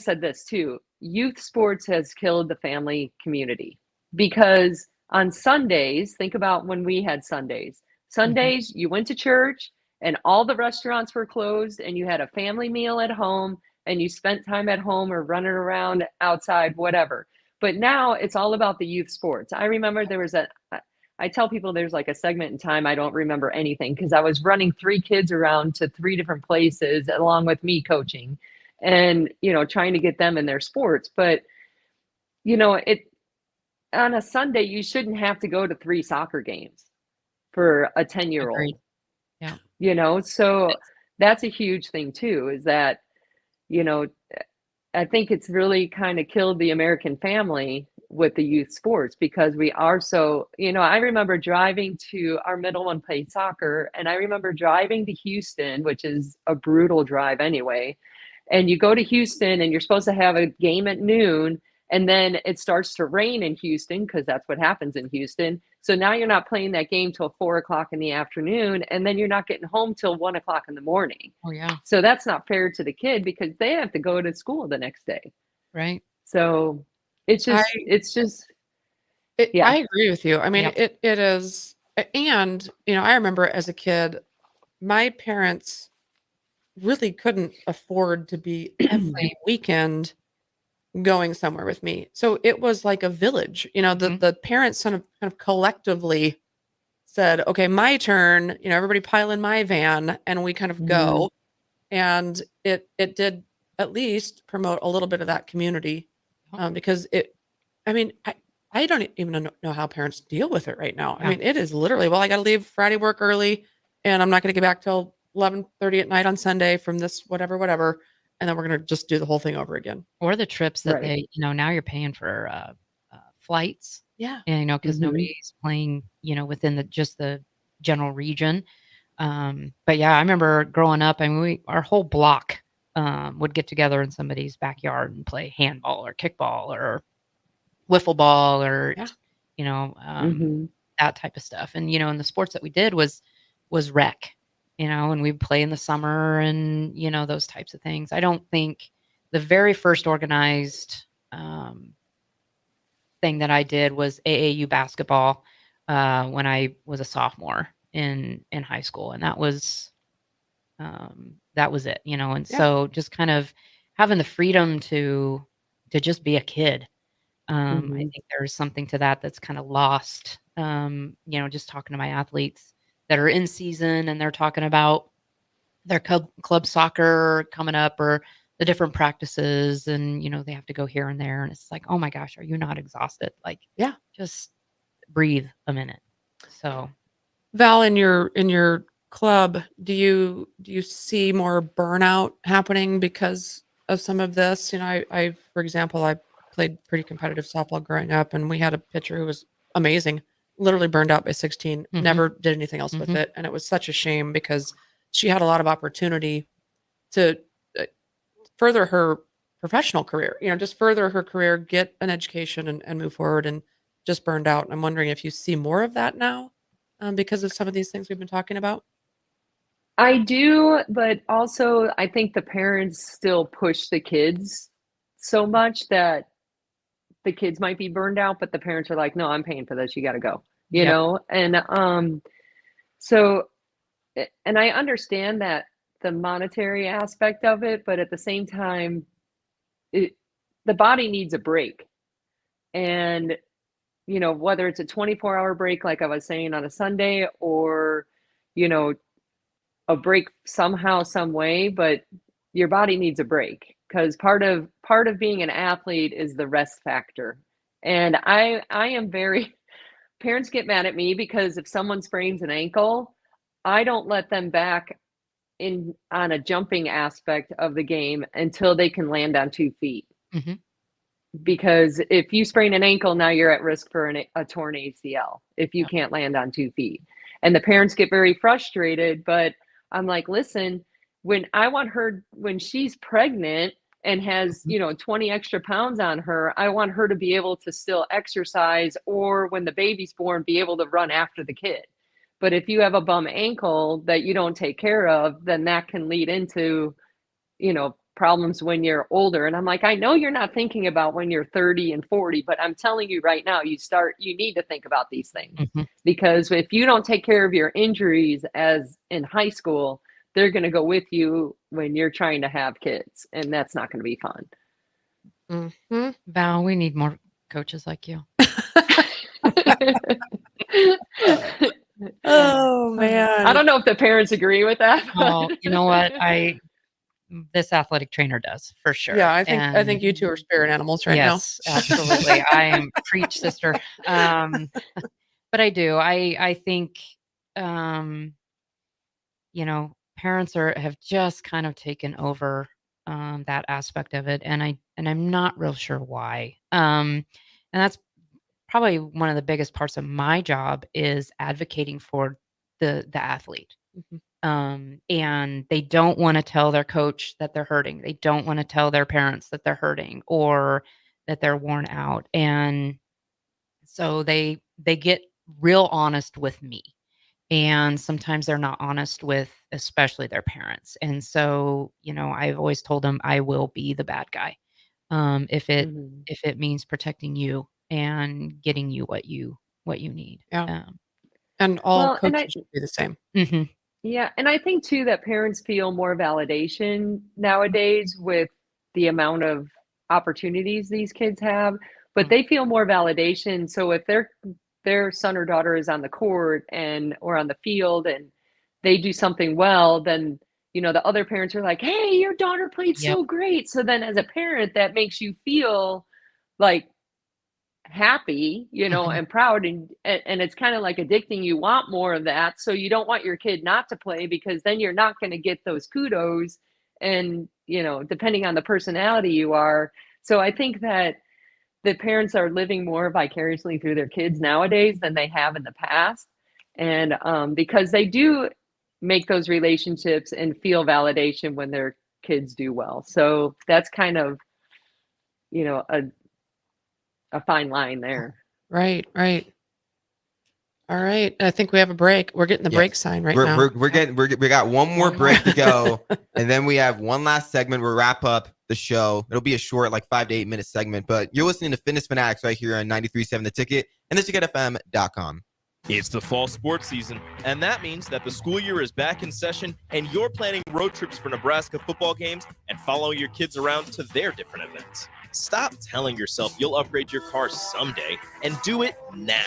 said this too. Youth sports has killed the family community because on Sundays, think about when we had Sundays. Mhm. Sundays, you went to church and all the restaurants were closed and you had a family meal at home and you spent time at home or running around outside, whatever. But now it's all about the youth sports. I remember there was I tell people there's like a segment in time I don't remember anything because I was running 3 kids around to 3 different places along with me coaching and, you know, trying to get them in their sports. But, you know, it on a Sunday, you shouldn't have to go to 3 soccer games for a 10-year-old, Agreed. Yeah. you know? So that's a huge thing too, is that, you know, I think it's really kind of killed the American family with the youth sports because we are so, you know, I remember driving to our middle one played soccer, and I remember driving to Houston, which is a brutal drive anyway. And you go to Houston and you're supposed to have a game at noon, and then it starts to rain in Houston because that's what happens in Houston. So now you're not playing that game till 4 o'clock in the afternoon, and then you're not getting home till 1 o'clock in the morning. Oh, yeah. So that's not fair to the kid because they have to go to school the next day. Right. So I it's just yeah. I agree with you. I mean, Yep. it is, and you know, I remember as a kid, my parents really couldn't afford to be every weekend going somewhere with me. So it was like a village. You know, Mhm. the parents kind of collectively said, "Okay, my turn." You know, everybody pile in my van, and we kind of Mhm. go. And it did at least promote a little bit of that community, because I mean, I don't even know how parents deal with it right now. I Yeah. mean, it is literally, well, I got to leave Friday work early, and I'm not going to get back till 11:30 at night on Sunday from this whatever whatever, and then we're going to just do the whole thing over again. Or the trips that Right. they, now you're paying for flights, Yeah. and because Mhm. nobody's playing, within just the general region. But yeah, I remember growing up. I mean, our whole block would get together in somebody's backyard and play handball or kickball or wiffle ball or Yeah. you know Mhm. that type of stuff. And and the sports that we did was rec, and we'd play in the summer and those types of things. I don't think the very first organized thing that I did was AAU basketball when I was a sophomore in high school, and that was it, you know. And Yeah. so just kind of having the freedom to just be a kid. I think there's something to that that's kind of lost. You know, just talking to my athletes that are in season and they're talking about their club soccer coming up or the different practices, and you know they have to go here and there, and it's like, oh my gosh, are you not exhausted? Like, Yeah. just breathe a minute. So Val, in your club, do you see more burnout happening because of some of this? You know, I for example, I played pretty competitive softball growing up, and we had a pitcher who was amazing, literally burned out by 16, never did anything else with it, and it was such a shame because she had a lot of opportunity to further her professional career, you know, just further her career, get an education and move forward, and just burned out. And I'm wondering if you see more of that now because of some of these things we've been talking about. I do, but also I think the parents still push the kids so much that the kids might be burned out, but the parents are like, no, I'm paying for this. You got to go, you Yep. know? And so, and I understand that the monetary aspect of it, but at the same time, the body needs a break. And, you know, whether it's a 24-hour break, like I was saying, on a Sunday, or, you know, a break somehow, some way, but your body needs a break, because part of being an athlete is the rest factor. And I am very, parents get mad at me because if someone sprains an ankle, I don't let them back in on a jumping aspect of the game until they can land on 2 feet. Because if you sprain an ankle, now you're at risk for a torn ACL if you can't land on 2 feet. And the parents get very frustrated, but I'm like, listen, when she's pregnant and has, you know, 20 extra pounds on her, I want her to be able to still exercise, or when the baby's born, be able to run after the kid. But if you have a bum ankle that you don't take care of, then that can lead into, you know, problems when you're older. And I'm like, I know you're not thinking about when you're 30 and 40, but I'm telling you right now, you need to think about these things, because if you don't take care of your injuries as in high school, they're going to go with you when you're trying to have kids, and that's not going to be fun. Val, we need more coaches like you. Oh man. I don't know if the parents agree with that. Well, you know what? This athletic trainer does, for sure. Yeah, I think you two are spirit animals right now. Yes, absolutely. I am preach, sister. But I do. I think you know, parents have just kind of taken over that aspect of it, and I'm not real sure why. And that's probably one of the biggest parts of my job, is advocating for the athlete. And they don't want to tell their coach that they're hurting. They don't want to tell their parents that they're hurting or that they're worn out. And so they get real honest with me. And sometimes they're not honest with especially their parents. And so, you know, I've always told them I will be the bad guy. If it means protecting you and getting you what you need. Yeah. And all Well, and coaches should be the same. Yeah, and I think too that parents feel more validation nowadays with the amount of opportunities these kids have, but they feel more validation. So if their son or daughter is on the court or on the field and they do something well, then, you know, the other parents are like, "Hey, your daughter played so great." So then as a parent, that makes you feel like happy, you know, and proud, and it's kind of like addicting. You want more of that, so you don't want your kid not to play, because then you're not going to get those kudos, and, you know, depending on the personality you are. So I think that the parents are living more vicariously through their kids nowadays than they have in the past, and because they do make those relationships and feel validation when their kids do well. So that's kind of, you know, a fine line there. Right. All right. I think we have a break. We're getting the break sign right now. We got one more break to go, and then we have one last segment. We'll wrap up the show. It'll be a short, like 5 to 8 minute segment, but you're listening to Fitness Fanatics right here on 93.7 The Ticket and theticketfm.com. It's the fall sports season, and that means that the school year is back in session and you're planning road trips for Nebraska football games and following your kids around to their different events. Stop telling yourself you'll upgrade your car someday and do it now.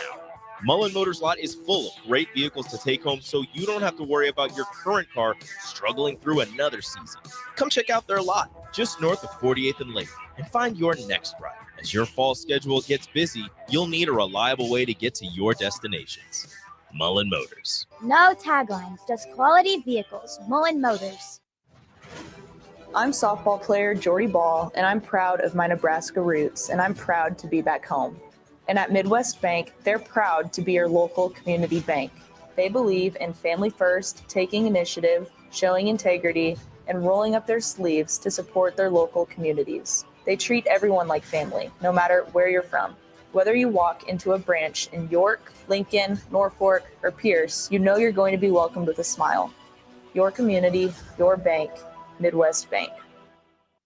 Mullen Motors lot is full of great vehicles to take home so you don't have to worry about your current car struggling through another season. Come check out their lot just north of 48th and Lake and find your next ride. As your fall schedule gets busy, you'll need a reliable way to get to your destinations. Mullen Motors. No taglines, just quality vehicles. Mullen Motors. I'm softball player Jordy Ball, and I'm proud of my Nebraska roots, and I'm proud to be back home. And at Midwest Bank, they're proud to be your local community bank. They believe in family first, taking initiative, showing integrity, and rolling up their sleeves to support their local communities. They treat everyone like family, no matter where you're from. Whether you walk into a branch in York, Lincoln, Norfolk, or Pierce, you know you're going to be welcomed with a smile. Your community, your bank, Midwest Bank.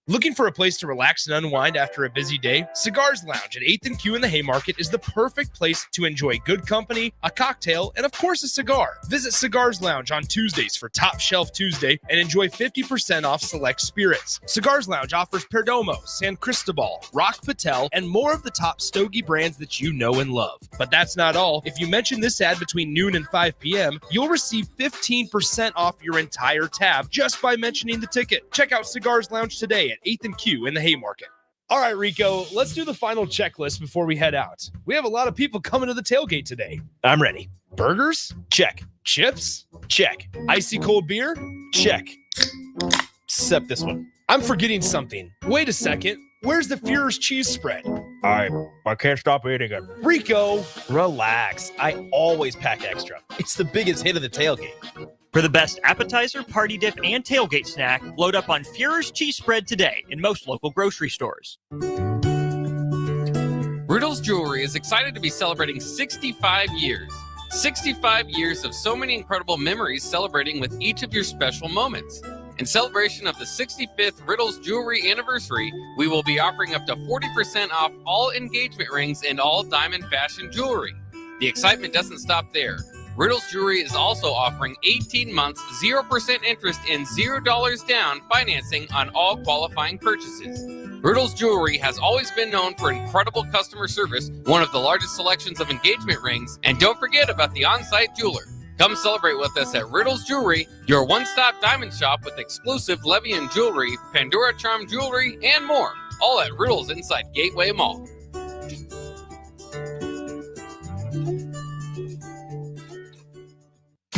Looking for a place to relax and unwind after a busy day? Cigars Lounge at 8th and Q in the Haymarket is the perfect place to enjoy good company, a cocktail, and of course a cigar. Visit Cigars Lounge on Tuesdays for Top Shelf Tuesday and enjoy 50% off select spirits. Cigars Lounge offers Perdomo, San Cristobal, Rock Patel, and more of the top stogie brands that you know and love. But that's not all. If you mention this ad between noon and 5 p.m., you'll receive 15% off your entire tab just by mentioning the ticket. Check out Cigars Lounge today at 8th and Q in the Haymarket. All right, Rico, let's do the final checklist before we head out. We have a lot of people coming to the tailgate today. I'm ready. Burgers? Check. Chips? Check. Icy cold beer? Check. Except this one. I'm forgetting something. Wait a second. Where's the Führer's cheese spread? I can't stop eating it. Rico, relax. I always pack extra. It's the biggest hit of the tailgate. For the best appetizer, party dip, and tailgate snack, load up on Führer's cheese spread today in most local grocery stores. Riddle's Jewelry is excited to be celebrating 65 years. 65 years of so many incredible memories celebrating with each of your special moments. In celebration of the 65th Riddle's Jewelry anniversary, we will be offering up to 40% off all engagement rings and all diamond fashion jewelry. The excitement doesn't stop there. Riddle's Jewelry is also offering 18 months, 0% interest and $0 down financing on all qualifying purchases. Riddle's Jewelry has always been known for incredible customer service, one of the largest selections of engagement rings, and don't forget about the on-site jeweler. Come celebrate with us at Riddle's Jewelry, your one-stop diamond shop with exclusive Levian jewelry, Pandora Charm jewelry, and more, all at Riddle's inside Gateway Mall.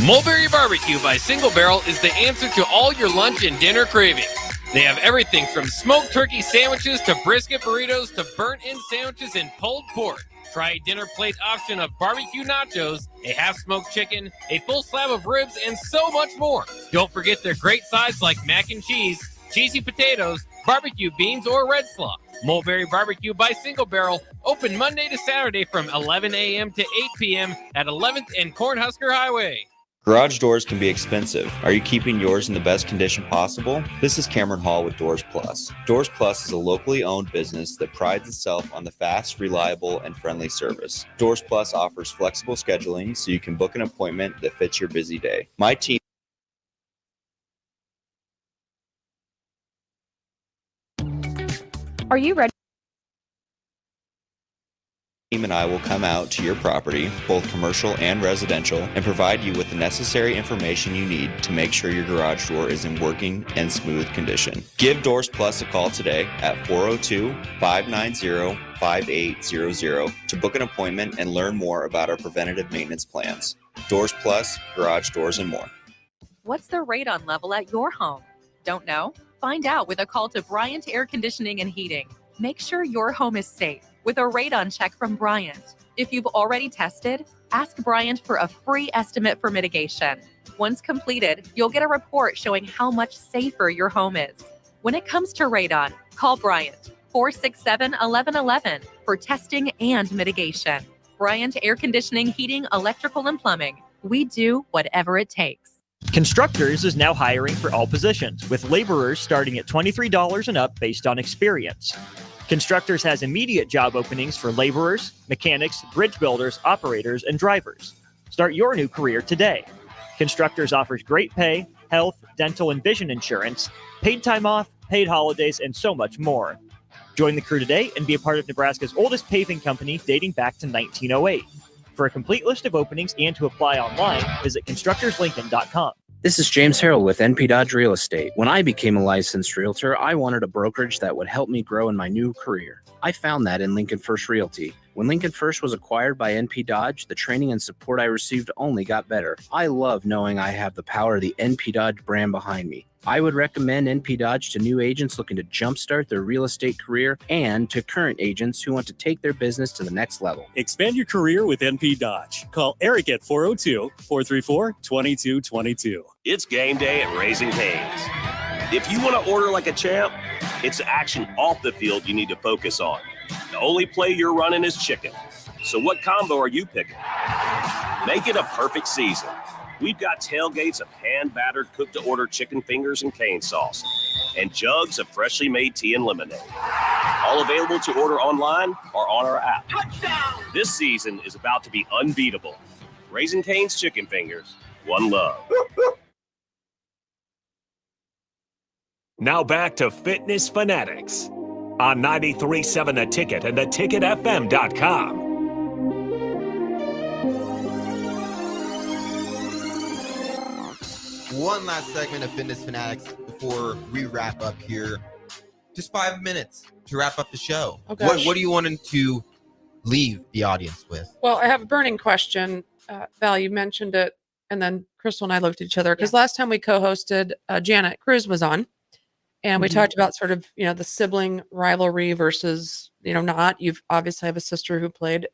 Mulberry Barbecue by Single Barrel is the answer to all your lunch and dinner cravings. They have everything from smoked turkey sandwiches to brisket burritos to burnt-in sandwiches and pulled pork. Try a dinner plate option of barbecue nachos, a half-smoked chicken, a full slab of ribs, and so much more. Don't forget their great sides like mac and cheese, cheesy potatoes, barbecue beans, or red slaw. Mulberry Barbecue by Single Barrel, open Monday to Saturday from 11 a.m. to 8 p.m. at 11th and Cornhusker Highway. Garage doors can be expensive. Are you keeping yours in the best condition possible? This is Cameron Hall with Doors Plus. Doors Plus is a locally owned business that prides itself on the fast, reliable, and friendly service. Doors Plus offers flexible scheduling so you can book an appointment that fits your busy day. My team Are you ready? and I will come out to your property, both commercial and residential, and provide you with the necessary information you need to make sure your garage door is in working and smooth condition. Give Doors Plus a call today at 402-590-5800 to book an appointment and learn more about our preventative maintenance plans. Doors Plus, garage doors, and more. What's the radon level at your home? Don't know? Find out with a call to Bryant Air Conditioning and Heating. Make sure your home is safe with a radon check from Bryant. If you've already tested, ask Bryant for a free estimate for mitigation. Once completed, you'll get a report showing how much safer your home is. When it comes to radon, call Bryant 467-1111 for testing and mitigation. Bryant Air Conditioning, Heating, Electrical, and Plumbing. We do whatever it takes. Constructors is now hiring for all positions, with laborers starting at $23 and up based on experience. Constructors has immediate job openings for laborers, mechanics, bridge builders, operators, and drivers. Start your new career today. Constructors offers great pay, health, dental, and vision insurance, paid time off, paid holidays, and so much more. Join the crew today and be a part of Nebraska's oldest paving company dating back to 1908. For a complete list of openings and to apply online, visit constructorslincoln.com. This is James Harrell with NP Dodge Real Estate. When I became a licensed realtor, I wanted a brokerage that would help me grow in my new career. I found that in Lincoln First Realty. When Lincoln First was acquired by NP Dodge, the training and support I received only got better. I love knowing I have the power of the NP Dodge brand behind me. I would recommend NP Dodge to new agents looking to jumpstart their real estate career and to current agents who want to take their business to the next level. Expand your career with NP Dodge. Call Eric at 402-434-2222. It's game day at Raising Cane's. If you want to order like a champ, it's action off the field you need to focus on. The only play you're running is chicken. So what combo are you picking? Make it a perfect season. We've got tailgates of hand-battered, cooked-to-order chicken fingers and cane sauce, and jugs of freshly made tea and lemonade. All available to order online or on our app. Touchdown! This season is about to be unbeatable. Raising Cane's Chicken Fingers, one love. Now back to Fitness Fanatics on 93.7 The Ticket and theticketfm.com. One last segment of Fitness Fanatics before we wrap up here. Just 5 minutes to wrap up the show. Oh, gosh. What do you want to leave the audience with? Well, I have a burning question. Val, you mentioned it, and then Crystal and I looked at each other because last time we co-hosted, Janet Cruz was on, and we talked about sort of, the sibling rivalry versus, not. You've obviously have a sister who played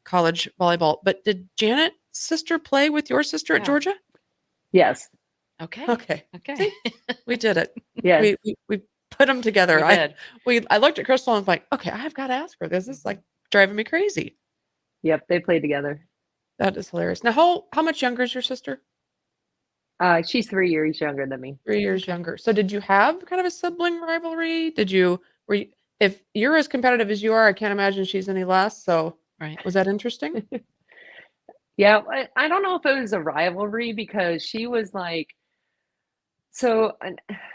college volleyball, but did Janet's sister play with your sister at Georgia? Yes. Okay. See, we did it. Yes. We put them together. We did. I looked at Crystal and was like, okay, I've got to ask her. This is like driving me crazy. Yep, they played together. That is hilarious. Now, how much younger is your sister? She's 3 years younger than me. 3 years younger. So did you have kind of a sibling rivalry? If you're as competitive as you are, I can't imagine she's any less. So was that interesting? Yeah, I don't know if it was a rivalry because she was like,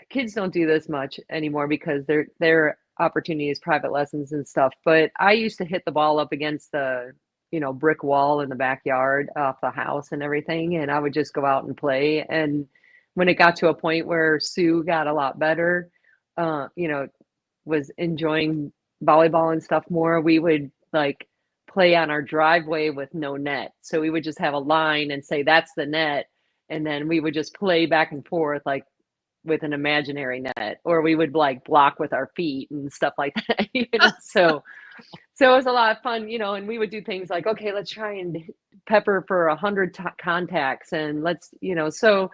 kids don't do this much anymore because their opportunity is private lessons and stuff. But I used to hit the ball up against the, brick wall in the backyard off the house and everything. And I would just go out and play. And when it got to a point where Sue got a lot better, was enjoying volleyball and stuff more, we would like play on our driveway with no net. So we would just have a line and say, that's the net. And then we would just play back and forth like with an imaginary net, or we would like block with our feet and stuff like that. So it was a lot of fun, and we would do things like, okay, let's try and pepper for 100 contacts. And let's, so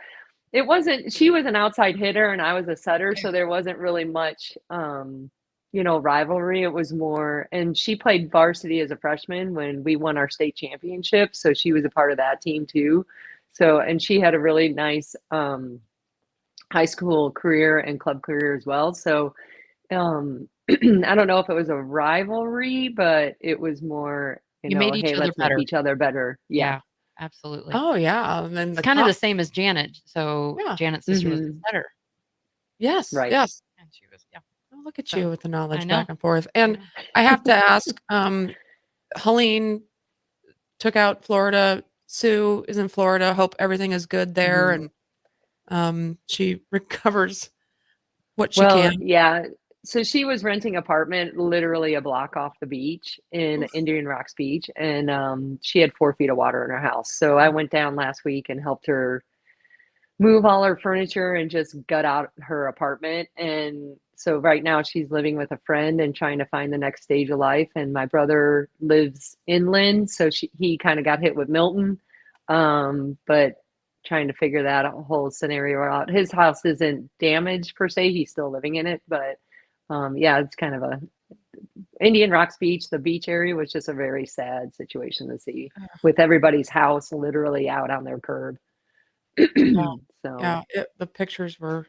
it wasn't, she was an outside hitter and I was a setter. So there wasn't really much, rivalry. It was more, and she played varsity as a freshman when we won our state championship. So she was a part of that team too. So, and she had a really nice high school career and club career as well. So I don't know if it was a rivalry, but it was more, You made each hey, other let's better. make each other better. Yeah. Absolutely. Oh yeah. And then It's kind of the same as Janet. So Janet's sister was a setter. Yes. Right. Yes. And she was, Oh, look at you with the knowledge know. back and forth. And I have to ask, Helene took out Florida. Sue is in Florida. Hope everything is good there. And she recovers what she can. Yeah. So she was renting an apartment literally a block off the beach in Indian Rocks Beach. And she had 4 feet of water in her house. So I went down last week and helped her move all her furniture and just gut out her apartment. And so right now she's living with a friend and trying to find the next stage of life. And my brother lives inland. So he kind of got hit with Milton. But trying to figure that whole scenario out. His house isn't damaged per se. He's still living in it, but it's kind of a Indian Rocks Beach. The beach area was just a very sad situation to see with everybody's house literally out on their curb. The pictures were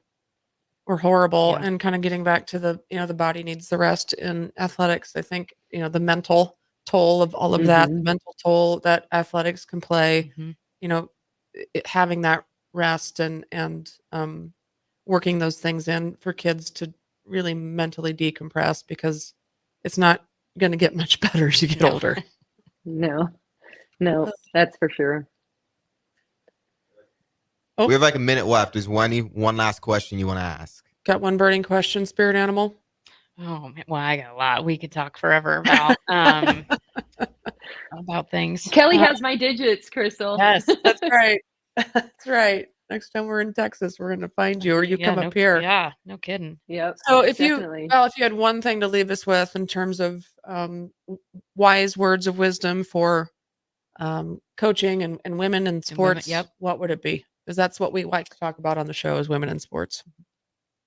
horrible. And kind of getting back to the, the body needs the rest in athletics. I think, the mental toll of all of that, the Mhm. mental toll that athletics can play. Mhm. You know, having that rest and working those things in for kids to really mentally decompress because it's not going to get much better as you get No. older. No, no, that's for sure. Oh. We have like a minute left. Is one last question you want to ask? Got one burning question, spirit animal? Oh, man, well, I got a lot. We could talk forever about things. Kelly has my digits, Crystal. Yes. That's right. That's right. Next time we're in Texas, we're going to find you, or you come up here. Yeah, no kidding. Yep. So if definitely. you had one thing to leave us with in terms of wise words of wisdom for coaching and women in sports, yep. what would it be? Because that's what we like to talk about on the show is women in sports.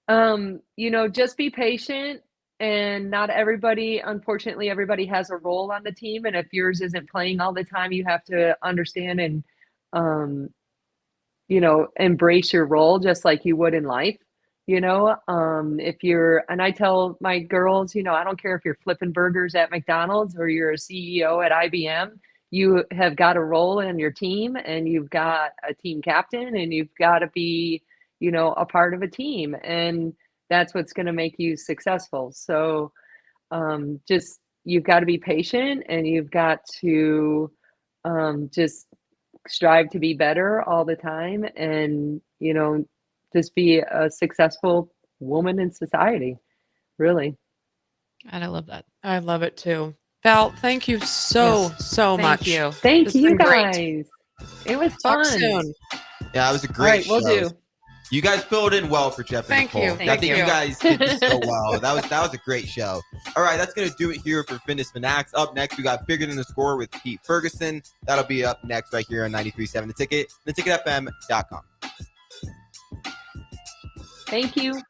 Just be patient, and not everybody, unfortunately, everybody has a role on the team. And if yours isn't playing all the time, you have to understand and, embrace your role just like you would in life. And I tell my girls, I don't care if you're flipping burgers at McDonald's or you're a CEO at IBM, you have got a role in your team and you've got a team captain and you've got to be, a part of a team. And that's what's going to make you successful. So just, you've got to be patient and you've got to just strive to be better all the time and, just be a successful woman in society, really. And I love that. I love it too. Val, thank you so Thank much. you. Thank This has you been great. guys. It was Talk fun. soon. Yeah, it was a All great right, we'll show. do. You guys filled in well for Jeff and Thank Nicole. you. I Thank think you. you guys did this so well. That was a great show. All right, that's gonna do it here for Fitness Fanatics. Up next, we got Bigger Than the Score with Pete Ferguson. That'll be up next right here on 93.7 The Ticket, theticketfm.com. Thank you.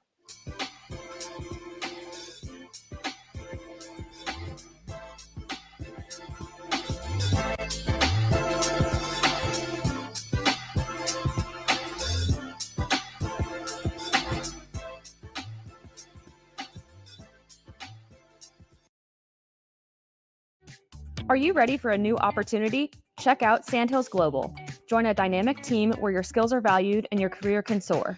Are you ready for a new opportunity? Check out Sandhills Global. Join a dynamic team where your skills are valued and your career can soar.